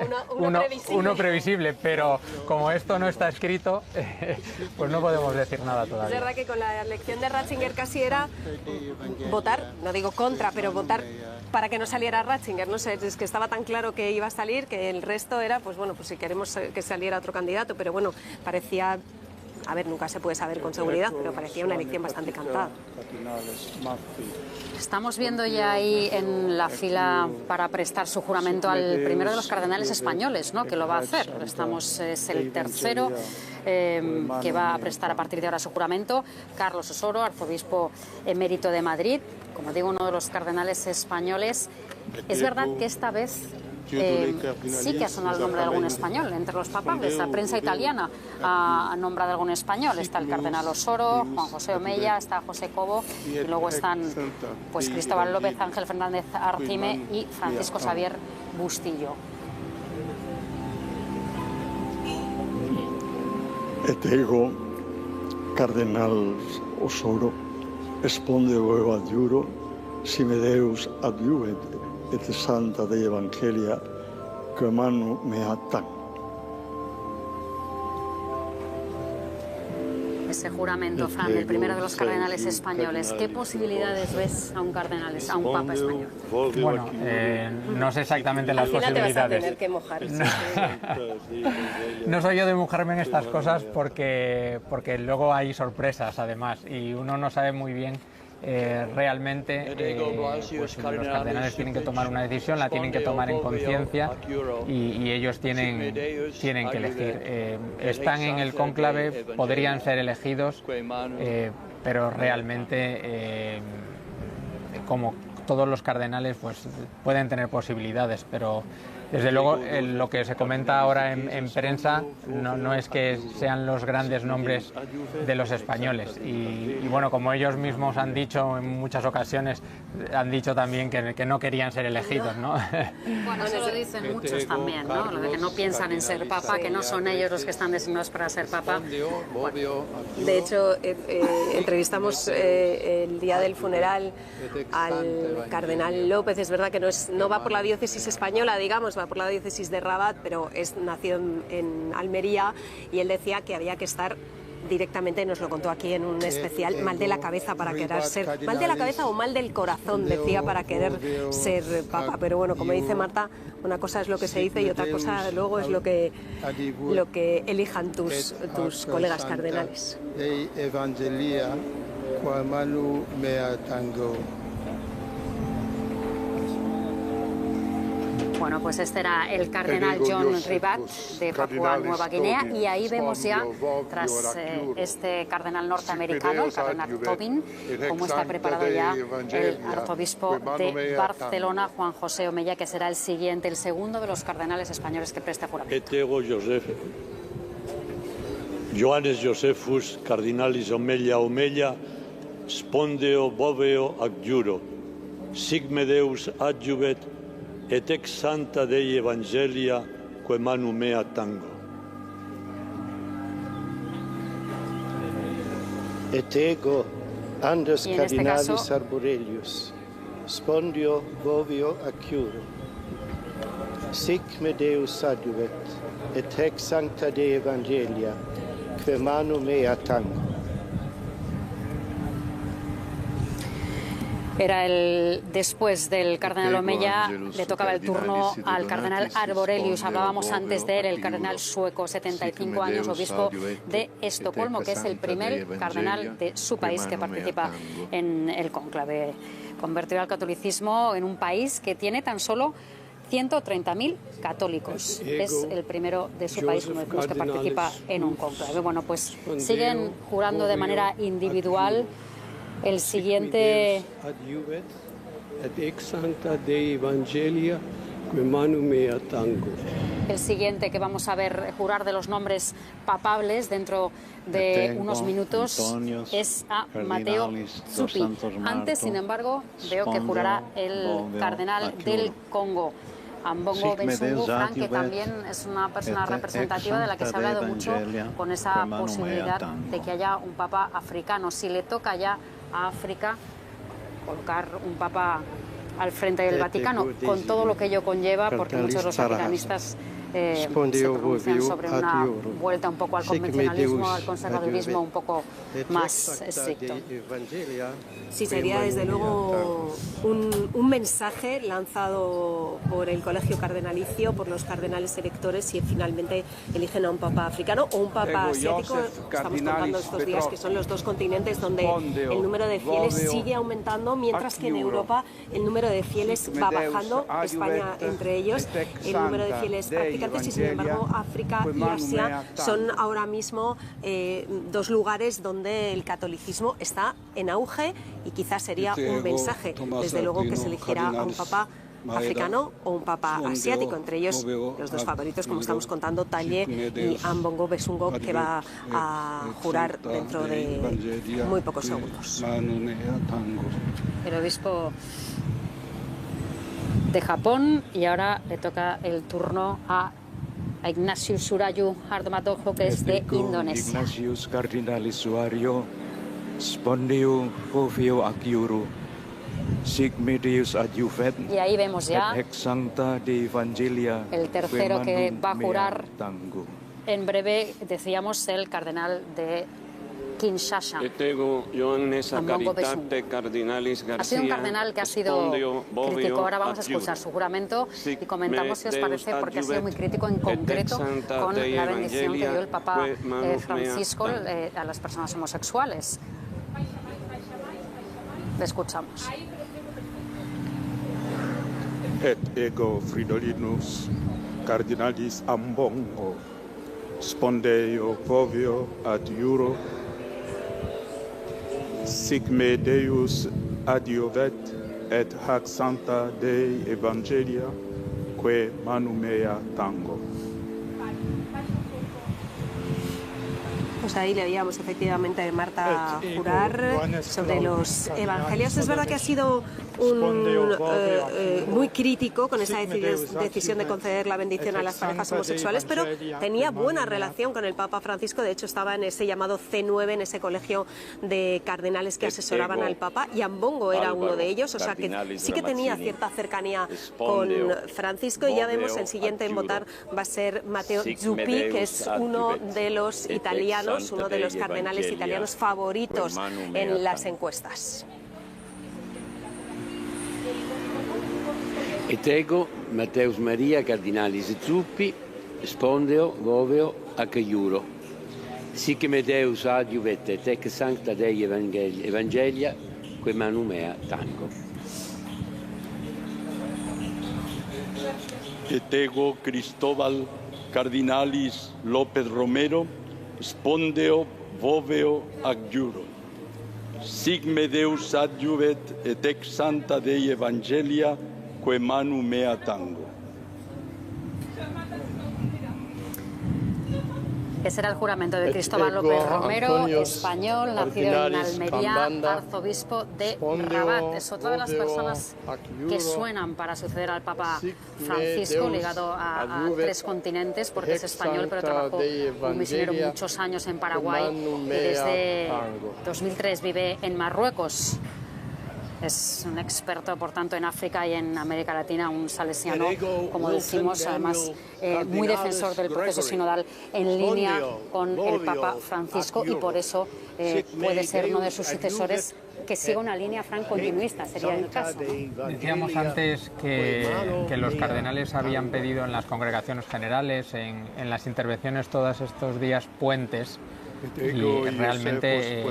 uno previsible, pero como esto no está escrito, pues no podemos decir nada todavía. Es verdad que con la elección de Ratzinger casi era votar, no digo contra, pero votar para que no saliera Ratzinger, no sé, es que estaba tan claro que iba a salir que el resto era, pues bueno, pues si queremos que saliera otro candidato, pero bueno, parecía... A ver, nunca se puede saber con seguridad, pero parecía una elección bastante cantada. Estamos viendo ya ahí en la fila para prestar su juramento al primero de los cardenales españoles, ¿no?, que lo va a hacer. Es el tercero que va a prestar a partir de ahora su juramento, Carlos Osoro, arzobispo emérito de Madrid, como digo, uno de los cardenales españoles. Es verdad que esta vez sí que ha sonado el nombre de algún español entre los papables. La prensa italiana ha nombrado algún español. Está el cardenal Osoro, Juan José Omeya, está José Cobo, y luego están pues Cristóbal López, Ángel Fernández Arcime y Francisco Xavier Bustillo. Et ego, cardenal Osoro, spondeo adjuro, si me Deus adjuvet et santa Dei Evangelia, que manu me atan. ese juramento, Fran, el primero de los cardenales españoles. ¿Qué posibilidades ves a un papa español? Bueno, no sé exactamente las posibilidades. Al final te vas a tener que mojar. No soy yo de mojarme en estas cosas porque luego hay sorpresas, además, y uno no sabe muy bien realmente pues los cardenales tienen que tomar una decisión, la tienen que tomar en conciencia y ellos tienen que elegir. Están en el cónclave, podrían ser elegidos, pero realmente como todos los cardenales pues pueden tener posibilidades, pero desde luego lo que se comenta ahora en prensa no es que sean los grandes nombres de los españoles y bueno, como ellos mismos han dicho en muchas ocasiones, han dicho también que no querían ser elegidos, ¿no? Bueno, eso lo dicen muchos también, ¿no? Lo de que no piensan en ser papa, que no son ellos los que están designados para ser papa. Bueno, de hecho, entrevistamos el día del funeral al cardenal López. Es verdad que no va por la diócesis española, digamos, va por la diócesis de Rabat, pero es nacido en Almería, y él decía que había que estar directamente, nos lo contó aquí en un especial, mal de la cabeza para querer ser, mal de la cabeza o mal del corazón, decía, para querer ser papa. Pero bueno, como dice Marta, una cosa es lo que se dice y otra cosa luego es lo que elijan tus colegas cardenales. Bueno, pues este era el cardenal John Ribat de Papúa Nueva Guinea, y ahí vemos ya, tras este cardenal norteamericano, el cardenal Tobin, cómo está preparado ya el arzobispo de Barcelona, Juan José Omeya, que será el siguiente, el segundo de los cardenales españoles que preste juramento. Johannes Josephus cardinalis Omeya spondeo boveo adjuro, sigme Deus adjuvet et ex santa Dei Evangelia quae manu mea tango. Et ego andes cardinalis arborelius, spondio bovio acciuro. Sic me Deus adjuvet, et ex sancta Dei Evangelia quae manu mea tango. Era después del cardenal Omeya, le tocaba el turno al cardenal Arborelius. Hablábamos antes de él, el cardenal sueco, 75 años, obispo de Estocolmo, que es el primer cardenal de su país que participa en el cónclave. Convertido al catolicismo en un país que tiene tan solo 130.000 católicos. Es el primero de su país, como decimos, que participa en un cónclave. Bueno, pues siguen jurando de manera individual. El siguiente que vamos a ver jurar de los nombres papables dentro de unos minutos es a Matteo Zuppi. Antes, sin embargo, veo que jurará el cardenal del Congo, Ambongo Besungu, Frank, que también es una persona representativa de la que se ha hablado mucho, con esa posibilidad de que haya un papa africano. Si le toca ya a África colocar un papa al frente del Vaticano, con todo lo que ello conlleva, porque muchos de los vaticanistas se pronuncian sobre una vuelta un poco al convencionalismo, al conservadurismo un poco más estricto. Sí, sería desde luego un mensaje lanzado por el Colegio Cardenalicio, por los cardenales electores, si finalmente eligen a un papa africano o un papa asiático. Estamos contando estos días que son los dos continentes donde el número de fieles sigue aumentando, mientras que en Europa el número de fieles va bajando, España entre ellos, el número de fieles practicantes, y sin embargo África y Asia son ahora mismo dos lugares donde el catolicismo está en auge, y quizás sería un mensaje, desde luego, que se eligiera a un papa africano o un papa asiático, entre ellos los dos favoritos, como estamos contando, Talle y Ambongo Besungu, que va a jurar dentro de muy pocos segundos. El obispo de Japón, y ahora le toca el turno a Ignatius Surayu Hardamatojo, que es de Indonesia. Ignatius Cardinalis Suaryo Spondio Bovio Acciuro, Sigme Deus adjuvet. Y ahí vemos ya ex sancta Dei Evangelia el tercero que va a jurar en breve, decíamos, el cardenal de Kinshasa. Ambongo Besú. Ha sido un cardenal que ha sido crítico. Ahora vamos a escuchar su juramento y comentamos si os parece, porque ha sido muy crítico en concreto con la bendición que dio el Papa Francisco a las personas homosexuales. Le escuchamos. Et ego Fridolinus cardinalis Ambongo spondeo vovio ad iuro sic me Deus adiovet et hac sancta Dei Evangelia que manum mea tango. Pues ahí le veíamos efectivamente a Marta jurar sobre los evangelios. Es verdad que ha sido muy crítico con esa decisión de conceder la bendición a las parejas homosexuales, pero tenía buena relación con el Papa Francisco. De hecho, estaba en ese llamado C9, en ese colegio de cardenales que asesoraban al Papa, y Ambongo era uno de ellos, o sea que sí que tenía cierta cercanía con Francisco. Y ya vemos, el siguiente en votar va a ser Matteo Zuppi, que es uno de los italianos, uno de los cardenales italianos favoritos en las encuestas. Et ego, Matteus Maria Cardinalis Zuppi, spondeo voveo ac iuro. Sic me Deus adiuvet et ec sancta Dei Evangelia, que manum mea tango. Et ego Cristóbal Cardinalis López Romero, spondeo voveo ac iuro. Sic me Deus adiuvet et ec sancta Dei Evangelia, que manum mea tango. Ese era el juramento de Cristóbal López Romero, español, nacido en Almería, arzobispo de Rabat. Es otra de las personas que suenan para suceder al Papa Francisco, ligado a 3 continentes, porque es español, pero trabajó como misionero muchos años en Paraguay y desde 2003 vive en Marruecos. Es un experto, por tanto, en África y en América Latina, un salesiano, como decimos, además muy defensor del proceso sinodal, en línea con el Papa Francisco, y por eso puede ser uno de sus sucesores que siga una línea franco-continuista, sería el caso, ¿no? Decíamos antes que los cardenales habían pedido en las congregaciones generales, en las intervenciones todos estos días puentes, y realmente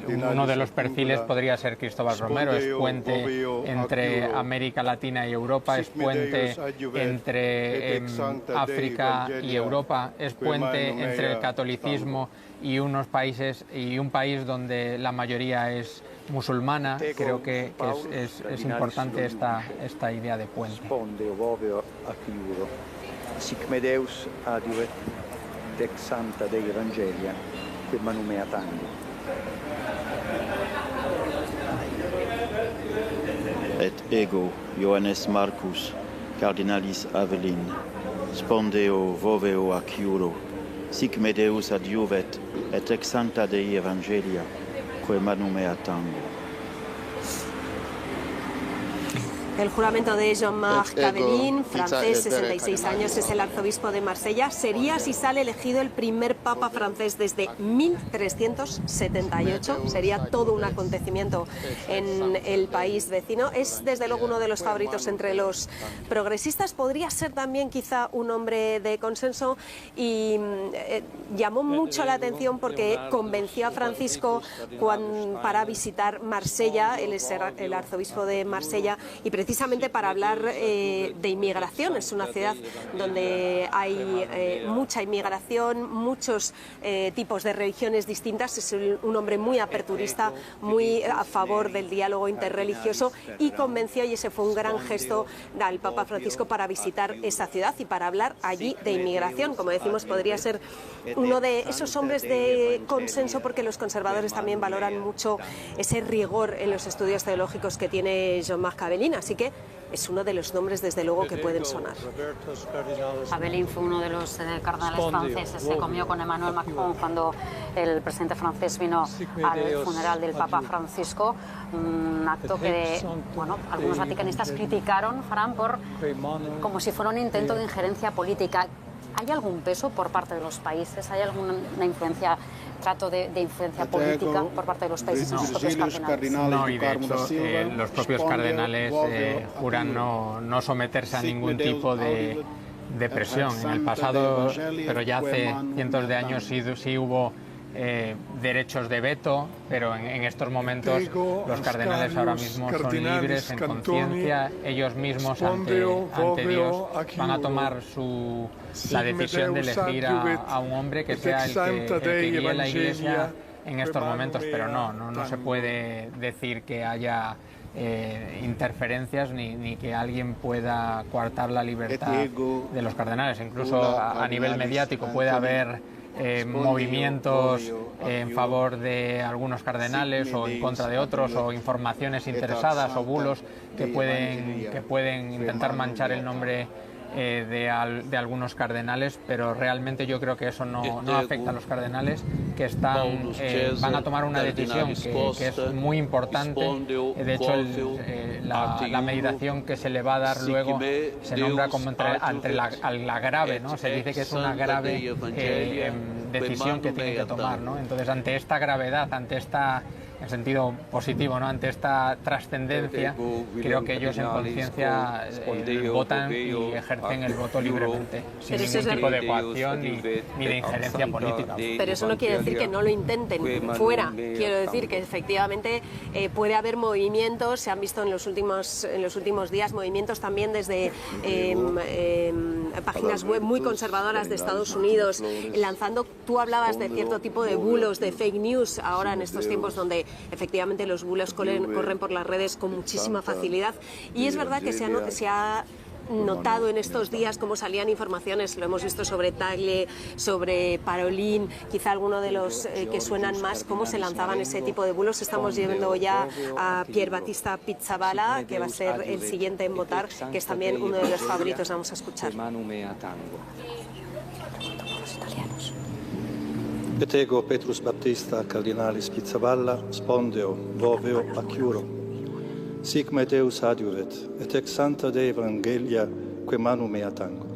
uno de los perfiles podría ser Cristóbal Romero. Es puente entre América Latina y Europa, es puente entre África y Europa, es puente entre el catolicismo y unos países y un país donde la mayoría es musulmana. Creo que es importante esta idea de puente. Sic me Deus adiuvet et sancta Dei Evangelia, que manum mea tango. Et ego Johannes Marcus Cardinalis Avelin, spondeo voveo ac iuro, sic me Deus adiuvet et ex sancta Dei Evangelia, que manum mea tango. El juramento de Jean-Marc Cavelin, francés, 66 años, es el arzobispo de Marsella. Sería, si sale elegido, el primer papa francés desde 1378. Sería todo un acontecimiento en el país vecino. Es, desde luego, uno de los favoritos entre los progresistas. Podría ser también, quizá, un hombre de consenso, y llamó mucho la atención porque convenció a Francisco para visitar Marsella. Él es el arzobispo de Marsella, y precisamente para hablar de inmigración. Es una ciudad donde hay mucha inmigración, muchos tipos de religiones distintas. Es un hombre muy aperturista, muy a favor del diálogo interreligioso, y convenció, y ese fue un gran gesto al Papa Francisco, para visitar esa ciudad y para hablar allí de inmigración. Como decimos, podría ser uno de esos hombres de consenso, porque los conservadores también valoran mucho ese rigor en los estudios teológicos que tiene Jean-Marc Cavelin. Así que es uno de los nombres, desde luego, que pueden sonar. Cavelin fue uno de los cardenales franceses. Se comió con Emmanuel Macron cuando el presidente francés vino al funeral del Papa Francisco. Un acto que, bueno, algunos vaticanistas criticaron, Fran, como si fuera un intento de injerencia política. ¿Hay algún peso por parte de los países? ¿Hay alguna influencia, trato de influencia política por parte de los países en los propios cardenales? No, y de hecho los propios cardenales juran no someterse a ningún tipo de presión. En el pasado, pero ya hace cientos de años sí hubo derechos de veto, pero en estos momentos los cardenales ahora mismo son libres en conciencia, ellos mismos ante Dios van a tomar la decisión de elegir a un hombre que sea el que guíe la Iglesia en estos momentos, pero no se puede decir que haya interferencias ni que alguien pueda coartar la libertad de los cardenales. Incluso a nivel mediático puede haber movimientos en favor de algunos cardenales o en contra de otros, o informaciones interesadas o bulos que pueden intentar manchar el nombre de algunos cardenales, pero realmente yo creo que eso no afecta a los cardenales, que van a tomar una decisión que es muy importante. De hecho, la meditación que se le va a dar luego se nombra como ante la grave, ¿no? Se dice que es una grave decisión que tiene que tomar, ¿no? Entonces, ante esta gravedad, en sentido positivo, ¿no? Ante esta trascendencia, creo que ellos en conciencia votan y ejercen el voto libremente, sin ningún tipo de coacción ni de injerencia política. Pero eso no quiere decir que no lo intenten fuera. Quiero decir que efectivamente puede haber movimientos, se han visto en los últimos días movimientos también desde páginas web muy conservadoras de Estados Unidos, lanzando, tú hablabas de cierto tipo de bulos, de fake news, ahora en estos tiempos donde efectivamente los bulos corren por las redes con muchísima facilidad, y es verdad que se ha notado en estos días cómo salían informaciones, lo hemos visto sobre Tagle, sobre Parolin, quizá alguno de los que suenan más, cómo se lanzaban ese tipo de bulos. Estamos viendo ya a Pier Battista Pizzaballa, que va a ser el siguiente en votar, que es también uno de los favoritos. Vamos a escuchar. Et ego Petrus Baptista cardinalis Pizzaballa spondeo voveo acciuro. Sic me Deus adiuvet, et ex santa Dei Evangelia que manum mea tango.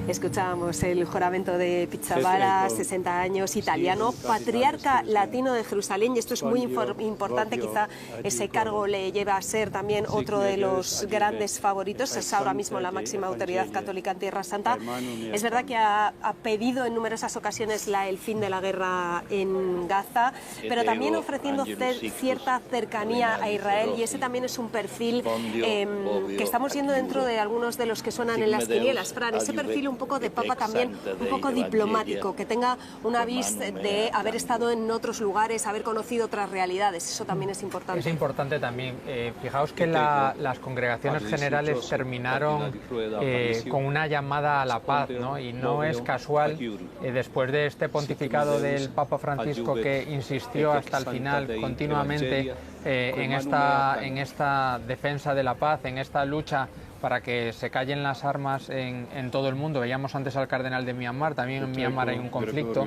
Escuchábamos el juramento de Pizzaballa, 60 años, italiano, patriarca latino de Jerusalén, y esto es muy importante, quizá ese cargo le lleva a ser también otro de los grandes favoritos, es ahora mismo la máxima autoridad católica en Tierra Santa. Es verdad que ha pedido en numerosas ocasiones el fin de la guerra en Gaza, pero también ofreciendo cierta cercanía a Israel, y ese también es un perfil que estamos viendo dentro de algunos de los que suenan en las quinielas. Fran, ese perfil un poco de papa también, un poco diplomático, que tenga una vis de haber estado en otros lugares, haber conocido otras realidades, eso también es importante. Es importante también. Fijaos que las congregaciones generales terminaron con una llamada a la paz, ¿no? Y no es casual, después de este pontificado del Papa Francisco, que insistió hasta el final continuamente en esta defensa de la paz, en esta lucha para que se callen las armas en todo el mundo. Veíamos antes al cardenal de Myanmar, también en Myanmar hay un conflicto.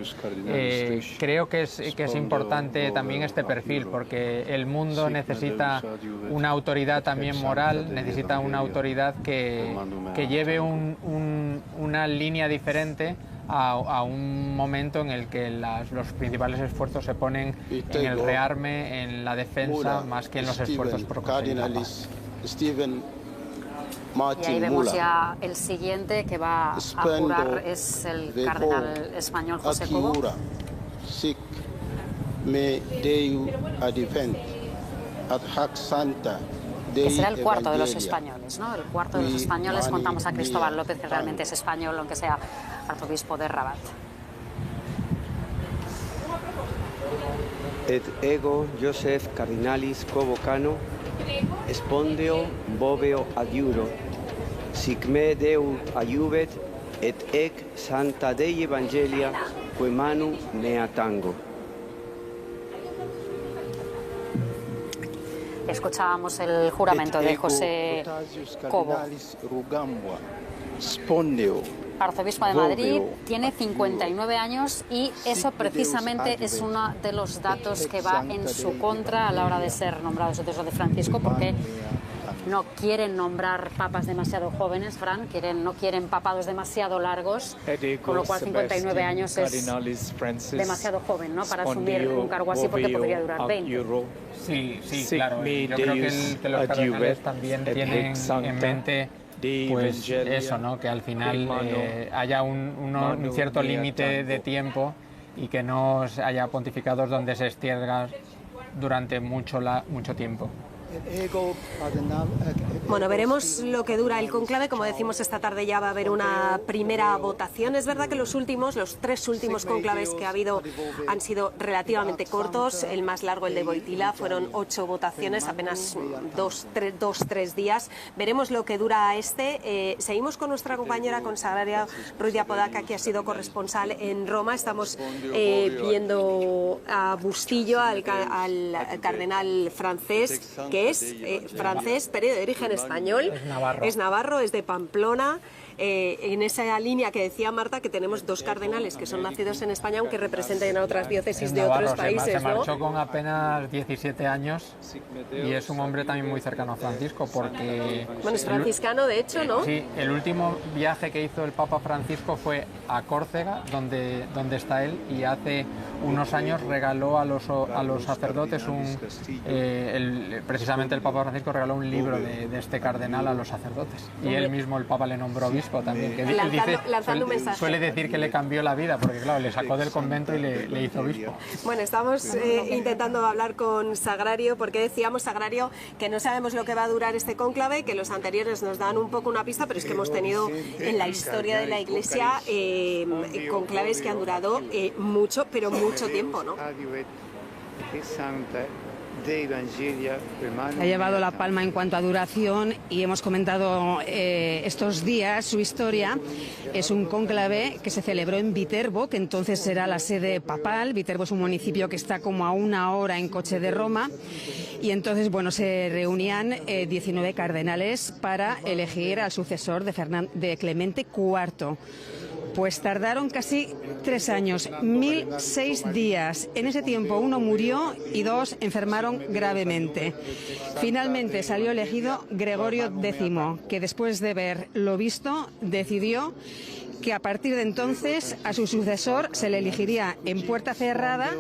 Creo que es importante también este perfil, porque el mundo necesita una autoridad también moral, necesita una autoridad que lleve una línea diferente a un momento en el que los principales esfuerzos se ponen en el rearme, en la defensa, más que en los esfuerzos por conseguir la paz. Y ahí vemos ya el siguiente que va a jurar, es el cardenal español José Cobo. Sic me Deu advent ad hac santa Dei que será el cuarto de los Evangelia. españoles, ¿no? El cuarto de los españoles. Contamos a Cristóbal López, que realmente es español, aunque sea arzobispo de Rabat. Et ego Joseph cardinalis Covocano spondeo boveo adiuro, sic me Deu adiuvet, et ec santa Dei Evangelia que manum mea tango. Escuchábamos el juramento de José Cobo, arzobispo de Madrid. Tiene 59 años y eso precisamente es uno de los datos que va en su contra a la hora de ser nombrado sucesor de Francisco, porque no quieren nombrar papas demasiado jóvenes, Fran, no quieren papados demasiado largos, con lo cual 59 años es demasiado joven, ¿no?, para asumir un cargo así, porque podría durar 20. Sí, claro. Yo creo que los cardenales también tienen en mente pues eso, ¿no?, que al final haya un cierto límite de tiempo y que no haya pontificados donde se extienda durante mucho tiempo. Bueno, veremos lo que dura el cónclave. Como decimos, esta tarde ya va a haber una primera votación. Es verdad que los 3 últimos cónclaves que ha habido han sido relativamente cortos. El más largo, el de Wojtyła, fueron 8 votaciones, apenas 2-3 días. Veremos lo que dura este. Seguimos con nuestra compañera, con Sagrario Ruiz de Apodaca, que ha sido corresponsal en Roma. Estamos viendo a Bustillo, al cardenal francés, que es francés, pero de origen español. Es navarro, es de Pamplona. En esa línea que decía Marta, que tenemos 2 cardenales que son nacidos en España, aunque representen a otras diócesis de otros países, se marchó con apenas 17 años y es un hombre también muy cercano a Francisco, porque... Bueno, es franciscano, de hecho, ¿no? Sí, el último viaje que hizo el Papa Francisco fue a Córcega, donde está él, y hace unos años regaló a los sacerdotes precisamente el Papa Francisco regaló un libro de este cardenal a los sacerdotes, y él mismo, el Papa, le nombró obispo también, que lanzando un mensaje. Suele decir que le cambió la vida, porque claro, le sacó del convento y le hizo obispo. Bueno, estamos intentando hablar con Sagrario, porque decíamos, Sagrario, que no sabemos lo que va a durar este cónclave, que los anteriores nos dan un poco una pista, pero es que hemos tenido en la historia de la Iglesia cónclaves que han durado mucho, pero mucho tiempo, ¿no? Ha llevado la palma en cuanto a duración y hemos comentado estos días su historia. Es un cónclave que se celebró en Viterbo, que entonces era la sede papal. Viterbo es un municipio que está como a 1 hora en coche de Roma. Y entonces, bueno, se reunían 19 cardenales para elegir al sucesor de Clemente IV. Pues tardaron casi 3 años, 1006 días. En ese tiempo 1 murió y 2 enfermaron gravemente. Finalmente salió elegido Gregorio X, que después de ver lo visto decidió que a partir de entonces a su sucesor se le elegiría en puerta cerrada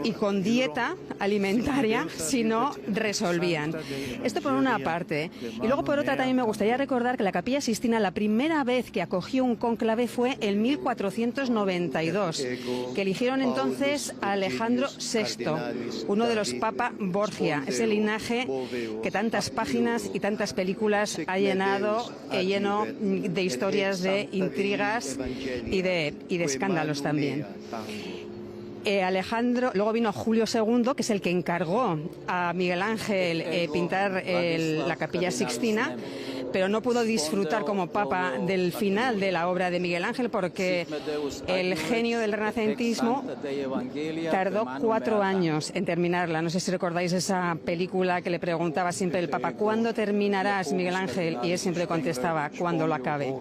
y con dieta alimentaria si no resolvían. Esto por una parte. Y luego por otra también me gustaría recordar que la Capilla Sixtina, la primera vez que acogió un cónclave fue en 1492, que eligieron entonces a Alejandro VI, uno de los Papa Borgia, ese linaje que tantas páginas y tantas películas ha llenado, lleno de historias de intrigas y de escándalos también. Alejandro, luego vino Julio II, que es el que encargó a Miguel Ángel pintar la Capilla Sixtina, pero no pudo disfrutar como papa del final de la obra de Miguel Ángel, porque el genio del renacentismo tardó 4 años en terminarla. No sé si recordáis esa película que le preguntaba siempre el papa: ¿cuándo terminarás, Miguel Ángel? Y él siempre contestaba: cuando lo acabe.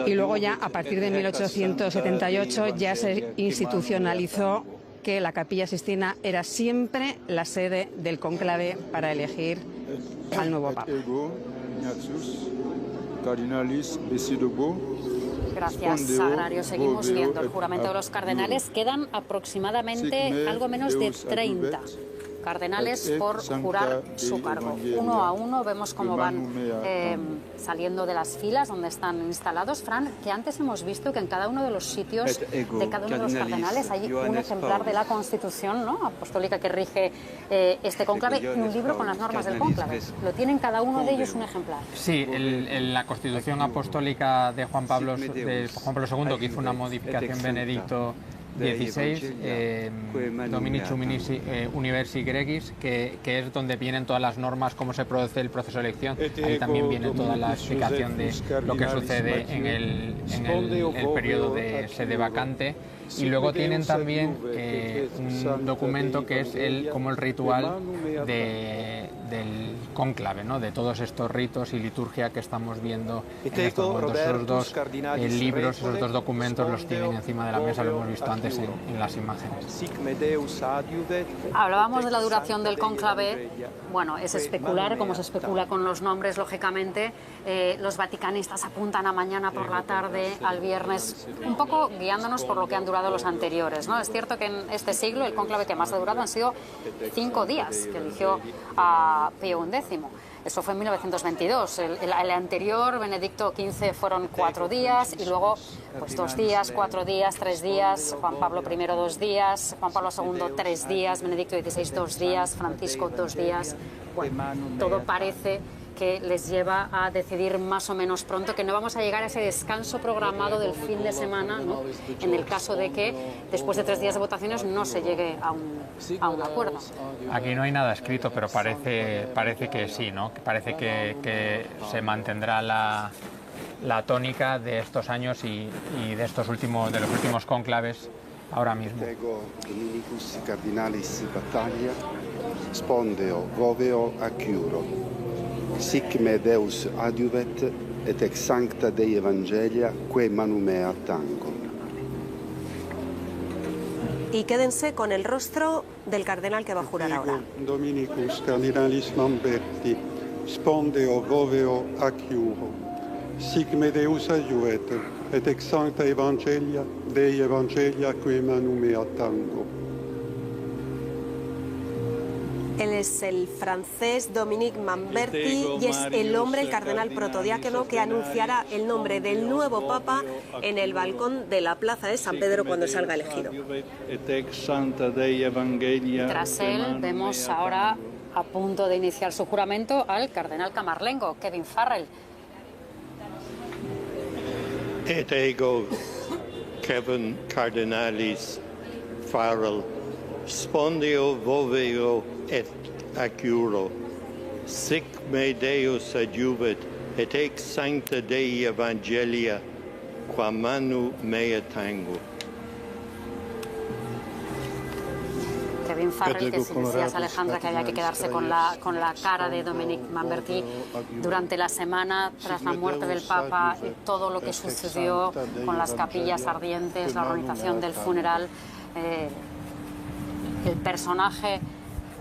Y luego ya a partir de 1878 ya se institucionalizó que la Capilla Sixtina era siempre la sede del cónclave para elegir al nuevo Papa. Gracias, Sagrario. Seguimos viendo el juramento de los cardenales. Quedan aproximadamente algo menos de 30 cardenales por jurar su cargo. Uno a uno vemos cómo van saliendo de las filas donde están instalados. Fran, que antes hemos visto que en cada uno de los sitios de cada uno de los cardenales hay un ejemplar de la Constitución, ¿no?, apostólica que rige este cónclave, y un libro con las normas del cónclave. ¿Lo tienen cada uno de ellos un ejemplar? Sí, la Constitución apostólica de Juan Pablo II, que hizo una modificación Benedicto XVI, Dominici Universi Gregis, que es donde vienen todas las normas, cómo se produce el proceso de elección. Ahí también viene toda la explicación de lo que sucede en el periodo de sede vacante. Y luego tienen también un documento que es como el ritual del cónclave, ¿no? De todos estos ritos y liturgia que estamos viendo en estos momentos. Esos dos libros, esos dos documentos los tienen encima de la mesa, lo hemos visto antes en las imágenes. Hablábamos de la duración del cónclave. Bueno, es especular, como se especula con los nombres, lógicamente. Los vaticanistas apuntan a mañana por la tarde, al viernes, un poco guiándonos por lo que han durado los anteriores, ¿no? Es cierto que en este siglo el cónclave que más ha durado han sido 5 días, que eligió a Pío XI. Eso fue en 1922. El anterior, Benedicto XV, fueron 4 días y luego pues 2 días, 4 días, 3 días, Juan Pablo I 2 días, Juan Pablo II 3 días, Benedicto XVI 2 días, Francisco 2 días. Bueno, todo parece que les lleva a decidir más o menos pronto que no vamos a llegar a ese descanso programado del fin de semana, ¿no? En el caso de que después de 3 días de votaciones no se llegue a un acuerdo. Aquí no hay nada escrito, pero parece que sí, ¿no? Que parece que se mantendrá la tónica de estos años y de los últimos cónclaves ahora mismo. Dominicus cardinalis battaglia, spondeo, voveo, acciuro. Sic me Deus adiuvet, et ex sancta Dei Evangelia, que manu mea tango. Y quédense con el rostro del cardenal que va a jurar ahora. Dominicus cardinalis Mamberti, spondeo, voveo, acciuro. Sic me Deus adiuvet, et ex sancta Evangelia, Dei Evangelia, que manu mea tango. Él es el francés Dominique Mamberti y es el hombre, el cardenal protodiácono, que anunciará el nombre del nuevo papa en el balcón de la plaza de San Pedro cuando salga elegido. Tras él vemos ahora a punto de iniciar su juramento al cardenal camarlengo, Kevin Farrell. Et ego Kevin Cardinalis Farrell, spondeo, voveo et acciuro. Sic me Deus adiuvet, et ex sancta Dei Evangelia, qua manu mea tango. Kevin Farrell, que si decías, Alejandra, que había que quedarse con la cara de Dominique Mamberti durante la semana tras la muerte del Papa y todo lo que sucedió con las capillas ardientes, la organización del funeral, el personaje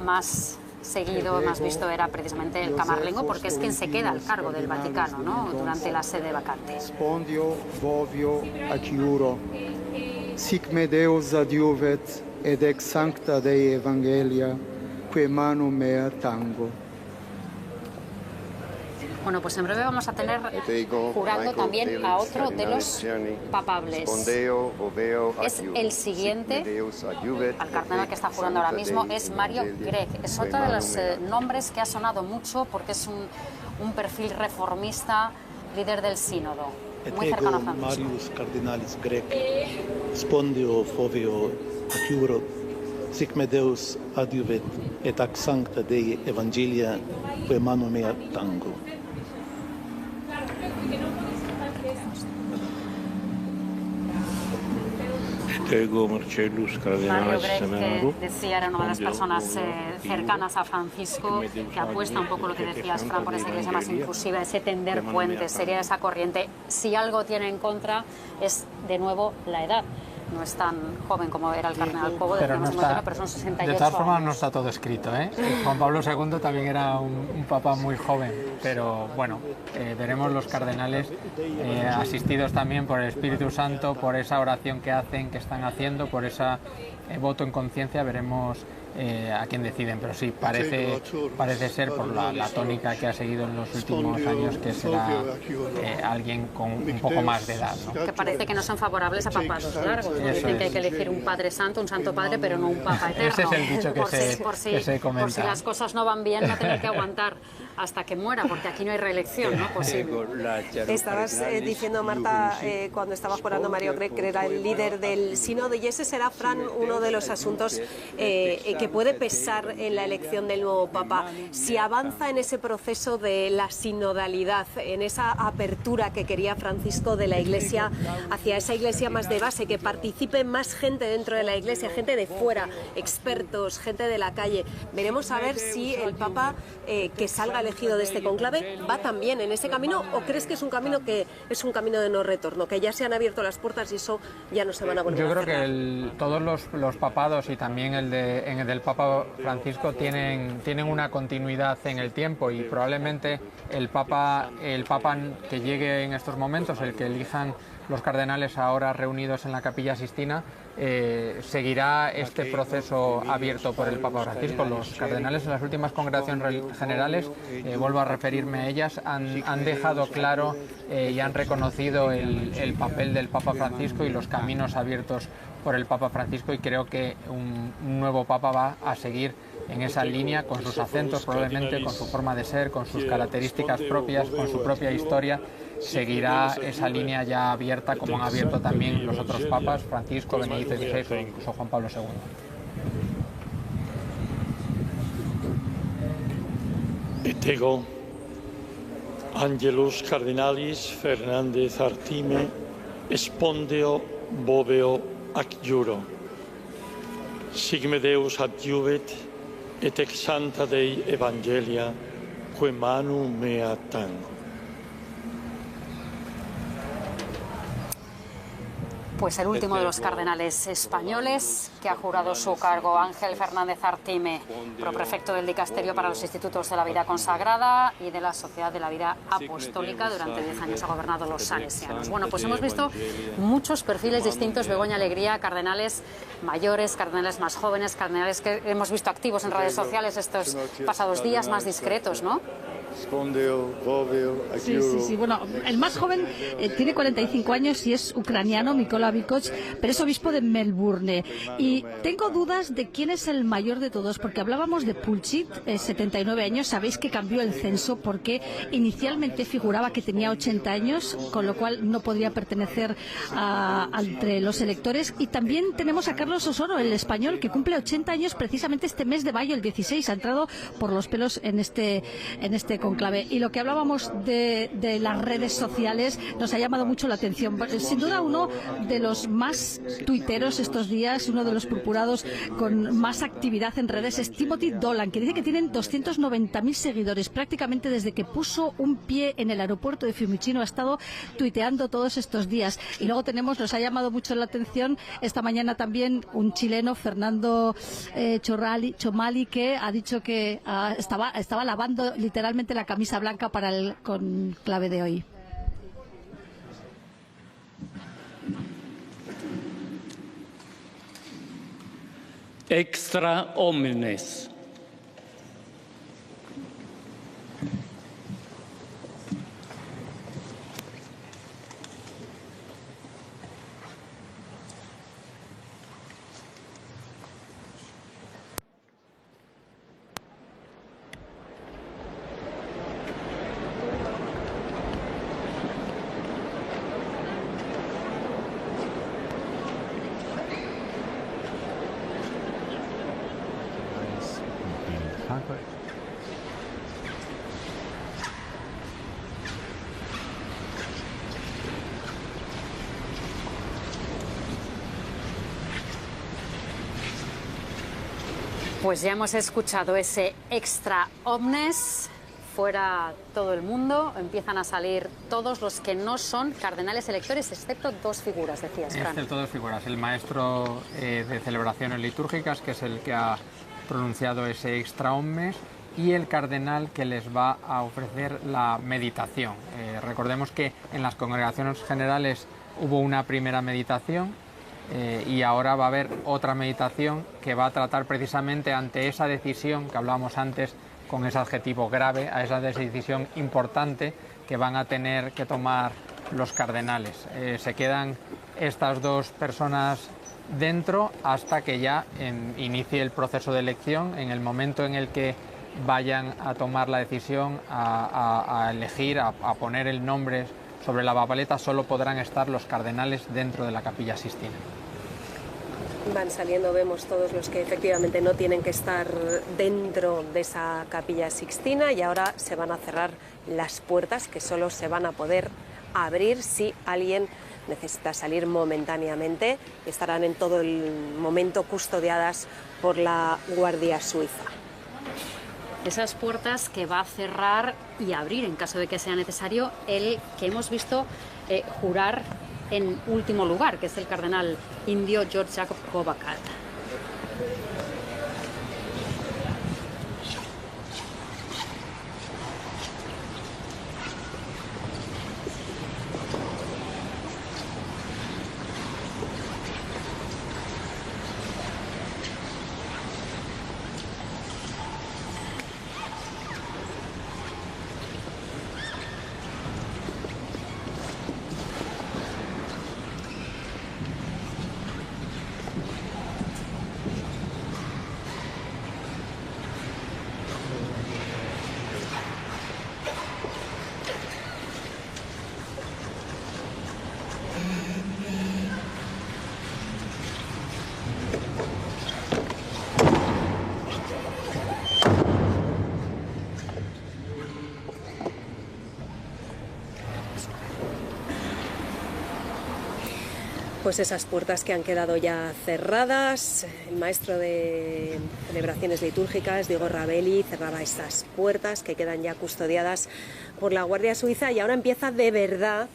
más seguido, más visto era precisamente el camarlengo, porque es quien se queda al cargo del Vaticano, ¿no? Durante la sede vacante. Spondio, vovio, acciuro. Sic me Deus adiuvet, et ex sancta Dei Evangelia, que manu mea tango. Bueno, pues en breve vamos a tener jurando también a otro de los papables. Es el siguiente, al cardenal que está jurando ahora mismo, es Mario Grech. Es otro de los nombres que ha sonado mucho porque es un perfil reformista, líder del sínodo, muy cercano a Francisco. Marius Cardinalis Grech, spondeo, voveo, acciuro. Sic me Deus adiuvet, et ac sancta Dei Evangelia, que manu mea tango. Mario Grech, que decía, era una de las personas cercanas a Francisco, que apuesta un poco lo que decías, Fran, por esa iglesia más inclusiva, ese tender puentes, sería esa corriente. Si algo tiene en contra es, de nuevo, la edad. No es tan joven como era el cardenal Cobo, pero, no está, pero son 68 de todas formas años. No está todo escrito, ¿eh? Juan Pablo II también era un papa muy joven, pero bueno, veremos los cardenales asistidos también por el Espíritu Santo, por esa oración que hacen, que están haciendo, por ese voto en conciencia, veremos a quién deciden, pero sí, parece ser por la tónica que ha seguido en los últimos años que será alguien con un poco más de edad, ¿no? Que parece que no son favorables a papados largos, dicen que hay que elegir un padre santo, un santo padre, pero no un papa eterno. Ese es el dicho que se comenta. Por si las cosas no van bien, no tener que aguantar hasta que muera, porque aquí no hay reelección, ¿no? Posible. Estabas diciendo, Marta, cuando estaba jurando Mario Grech, que era el líder del sínodo, y ese será, Fran, uno de los asuntos que puede pesar en la elección del nuevo Papa. Si avanza en ese proceso de la sinodalidad, en esa apertura que quería Francisco de la Iglesia hacia esa Iglesia más de base, que participa participe más gente dentro de la Iglesia, gente de fuera, expertos, gente de la calle. Veremos a ver si el Papa que salga elegido de este conclave va también en ese camino, o crees que es un camino de no retorno, que ya se han abierto las puertas y eso ya no se van a volver a cerrar. Yo creo que todos los papados y también el del Papa Francisco tienen una continuidad en el tiempo, y probablemente el Papa que llegue en estos momentos, el que elijan los cardenales ahora reunidos en la Capilla Sixtina, seguirá este proceso abierto por el Papa Francisco. Los cardenales en las últimas congregaciones generales, vuelvo a referirme a ellas, han dejado claro y han reconocido el papel del Papa Francisco y los caminos abiertos por el Papa Francisco, y creo que un nuevo Papa va a seguir en esa línea, con sus acentos probablemente, con su forma de ser, con sus características propias, con su propia historia. Seguirá esa línea ya abierta, como han abierto también los otros papas, Francisco, Benedicto XVI o incluso Juan Pablo II. Et ego, Angelus Cardinalis Fernández Artime, spondeo boveo ac juro. Sigme Deus adjuvet, et ex santa Dei Evangelia, que manu mea tango. Pues el último de los cardenales españoles que ha jurado su cargo, Ángel Fernández Artime, proprefecto del Dicasterio para los Institutos de la Vida Consagrada y de la Sociedad de la Vida Apostólica. Durante 10 años ha gobernado los salesianos. Bueno, pues hemos visto muchos perfiles distintos, Begoña Alegría, cardenales mayores, cardenales más jóvenes, cardenales que hemos visto activos en redes sociales estos pasados días, más discretos, ¿no? Sí. Bueno, el más joven tiene 45 años y es ucraniano, Mykola Vikoch, pero es obispo de Melbourne. Y tengo dudas de quién es el mayor de todos, porque hablábamos de Pulchit, 79 años. Sabéis que cambió el censo porque inicialmente figuraba que tenía 80 años, con lo cual no podría pertenecer entre los electores. Y también tenemos a Carlos Osoro, el español, que cumple 80 años precisamente este mes de mayo, el 16. Ha entrado por los pelos en este conclave. Y lo que hablábamos de las redes sociales nos ha llamado mucho la atención. Sin duda, uno de los más tuiteros estos días, uno de los purpurados con más actividad en redes, es Timothy Dolan, que dice que tienen 290.000 seguidores. Prácticamente desde que puso un pie en el aeropuerto de Fiumicino ha estado tuiteando todos estos días. Y luego nos ha llamado mucho la atención esta mañana también un chileno, Fernando Chomali, que ha dicho que estaba lavando literalmente la camisa blanca para el conclave de hoy. Extra omnes. Pues ya hemos escuchado ese extra omnes. Fuera todo el mundo, empiezan a salir todos los que no son cardenales electores, excepto dos figuras, decías, Fran. Excepto dos figuras, el maestro de celebraciones litúrgicas, que es el que ha pronunciado ese extra omnes, y el cardenal que les va a ofrecer la meditación. Recordemos que en las congregaciones generales hubo una primera meditación, y ahora va a haber otra meditación que va a tratar precisamente ante esa decisión que hablábamos antes, con ese adjetivo grave, a esa decisión importante que van a tener que tomar los cardenales. Se quedan estas dos personas dentro hasta que ya inicie el proceso de elección. En el momento en el que vayan a tomar la decisión, a elegir, a poner el nombre sobre la papeleta, solo podrán estar los cardenales dentro de la Capilla Sixtina. Van saliendo, vemos todos los que efectivamente no tienen que estar dentro de esa Capilla Sixtina, y ahora se van a cerrar las puertas, que solo se van a poder abrir si alguien necesita salir momentáneamente. Estarán en todo el momento custodiadas por la Guardia Suiza. Esas puertas que va a cerrar y abrir en caso de que sea necesario el que hemos visto jurar en último lugar, que es el cardenal indio George Jacob Kovakat. Pues esas puertas que han quedado ya cerradas. El maestro de celebraciones litúrgicas, Diego Ravelli, cerraba estas puertas que quedan ya custodiadas por la Guardia Suiza, y ahora empieza de verdad,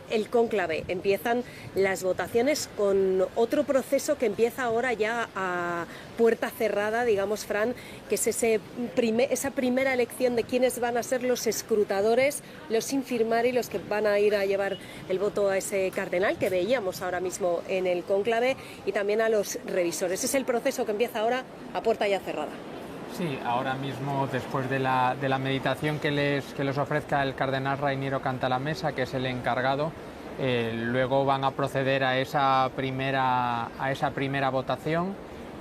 el cónclave. Empiezan las votaciones con otro proceso que empieza ahora ya a puerta cerrada, digamos, Fran, que es esa primera elección de quiénes van a ser los escrutadores, los infirmari, los que van a ir a llevar el voto a ese cardenal que veíamos ahora mismo en el cónclave, y también a los revisores. Es el proceso que empieza ahora a puerta ya cerrada. Sí, ahora mismo, después de la meditación que les ofrezca el cardenal Rainiero Cantalamessa, que es el encargado, luego van a proceder a esa primera votación,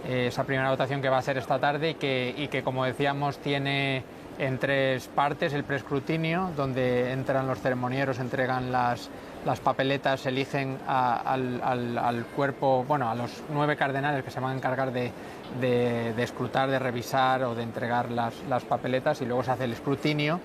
que va a ser esta tarde y que como decíamos, tiene en tres partes: el preescrutinio, donde entran los ceremonieros, entregan las papeletas, eligen al cuerpo, bueno, a los 9 cardenales que se van a encargar de escrutar, de revisar o de entregar las papeletas, y luego se hace el escrutinio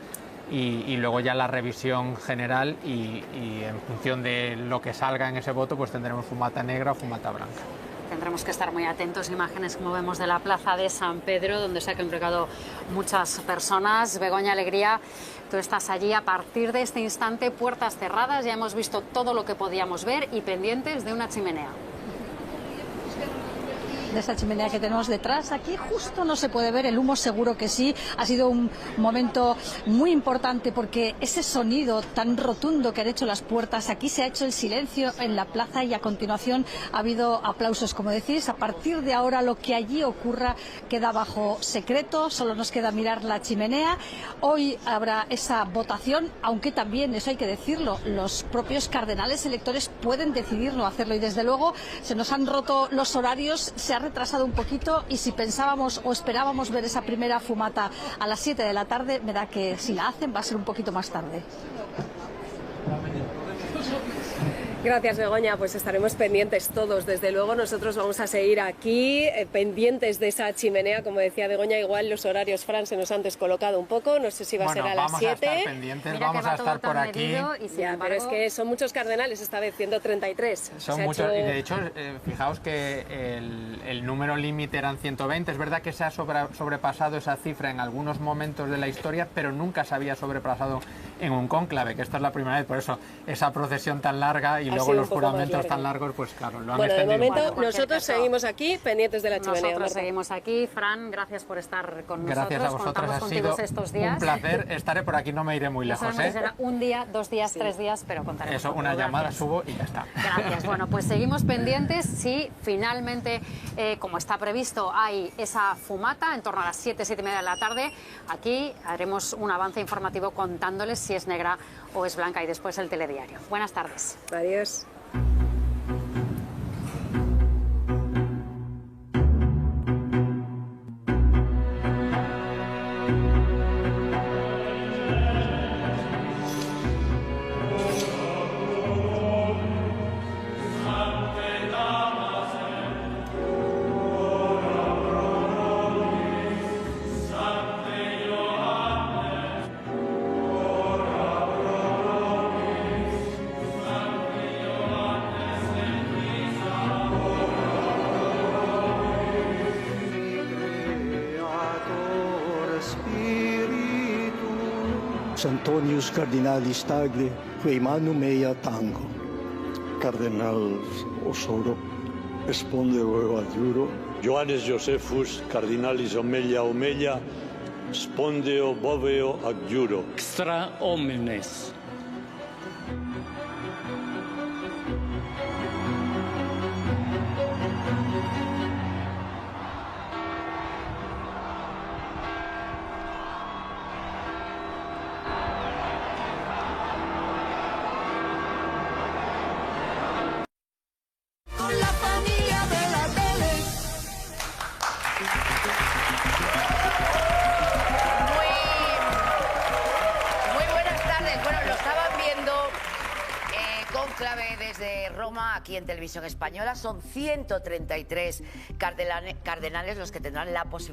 y luego ya la revisión general, y en función de lo que salga en ese voto, pues tendremos fumata negra o fumata blanca. Tendremos que estar muy atentos. Imágenes, como vemos, de la plaza de San Pedro, donde se han congregado muchas personas. Begoña Alegría, tú estás allí. A partir de este instante, puertas cerradas, ya hemos visto todo lo que podíamos ver y pendientes de una chimenea. De esta chimenea que tenemos detrás, aquí justo no se puede ver el humo, seguro que sí. Ha sido un momento muy importante porque ese sonido tan rotundo que han hecho las puertas, aquí se ha hecho el silencio en la plaza y a continuación ha habido aplausos, como decís. A partir de ahora lo que allí ocurra queda bajo secreto, solo nos queda mirar la chimenea. Hoy habrá esa votación, aunque también, eso hay que decirlo, los propios cardenales electores pueden decidir no hacerlo, y desde luego se nos han roto los horarios, se ha retrasado un poquito, y si pensábamos o esperábamos ver esa primera fumata a las 7 de la tarde, me da que si la hacen va a ser un poquito más tarde. Gracias, Begoña. Pues estaremos pendientes todos. Desde luego nosotros vamos a seguir aquí pendientes de esa chimenea. Como decía Begoña, igual los horarios, Fran, se nos han descolocado un poco. No sé si va a ser a las 7. Vamos a estar pendientes, vamos a estar por aquí. Pero es que son muchos cardenales, esta vez 133. Son muchos, y de hecho, fijaos que el número límite eran 120. Es verdad que se ha sobrepasado esa cifra en algunos momentos de la historia, pero nunca se había sobrepasado en un cónclave, que esta es la primera vez. Por eso esa procesión tan larga y luego los juramentos tan largos, pues claro, lo han extendido. De momento nosotros seguimos aquí pendientes de la chimenea. Nosotros seguimos aquí. Fran, gracias por estar con nosotros. Gracias a vosotros, ha sido estos días. Un placer. Estaré por aquí, no me iré muy lejos. Será un día, 2 días, 3 días, pero contaremos. Eso, una llamada, subo y ya está. Gracias. Bueno, pues seguimos pendientes. Si finalmente, como está previsto, hay esa fumata en torno a las 7, 7 y media de la tarde, aquí haremos un avance informativo contándoles si es negra o es blanca, y después el telediario. Buenas tardes. Adiós. Antonius Cardinalis Tagle, quae manum mea tango. Cardenal Osoro, spondeo adjuro. Johannes Josephus Cardinalis Omelia, spondeo boveo adjuro. Extra homines. Conclave desde Roma, aquí en Televisión Española. Son 133 cardenales los que tendrán la posibilidad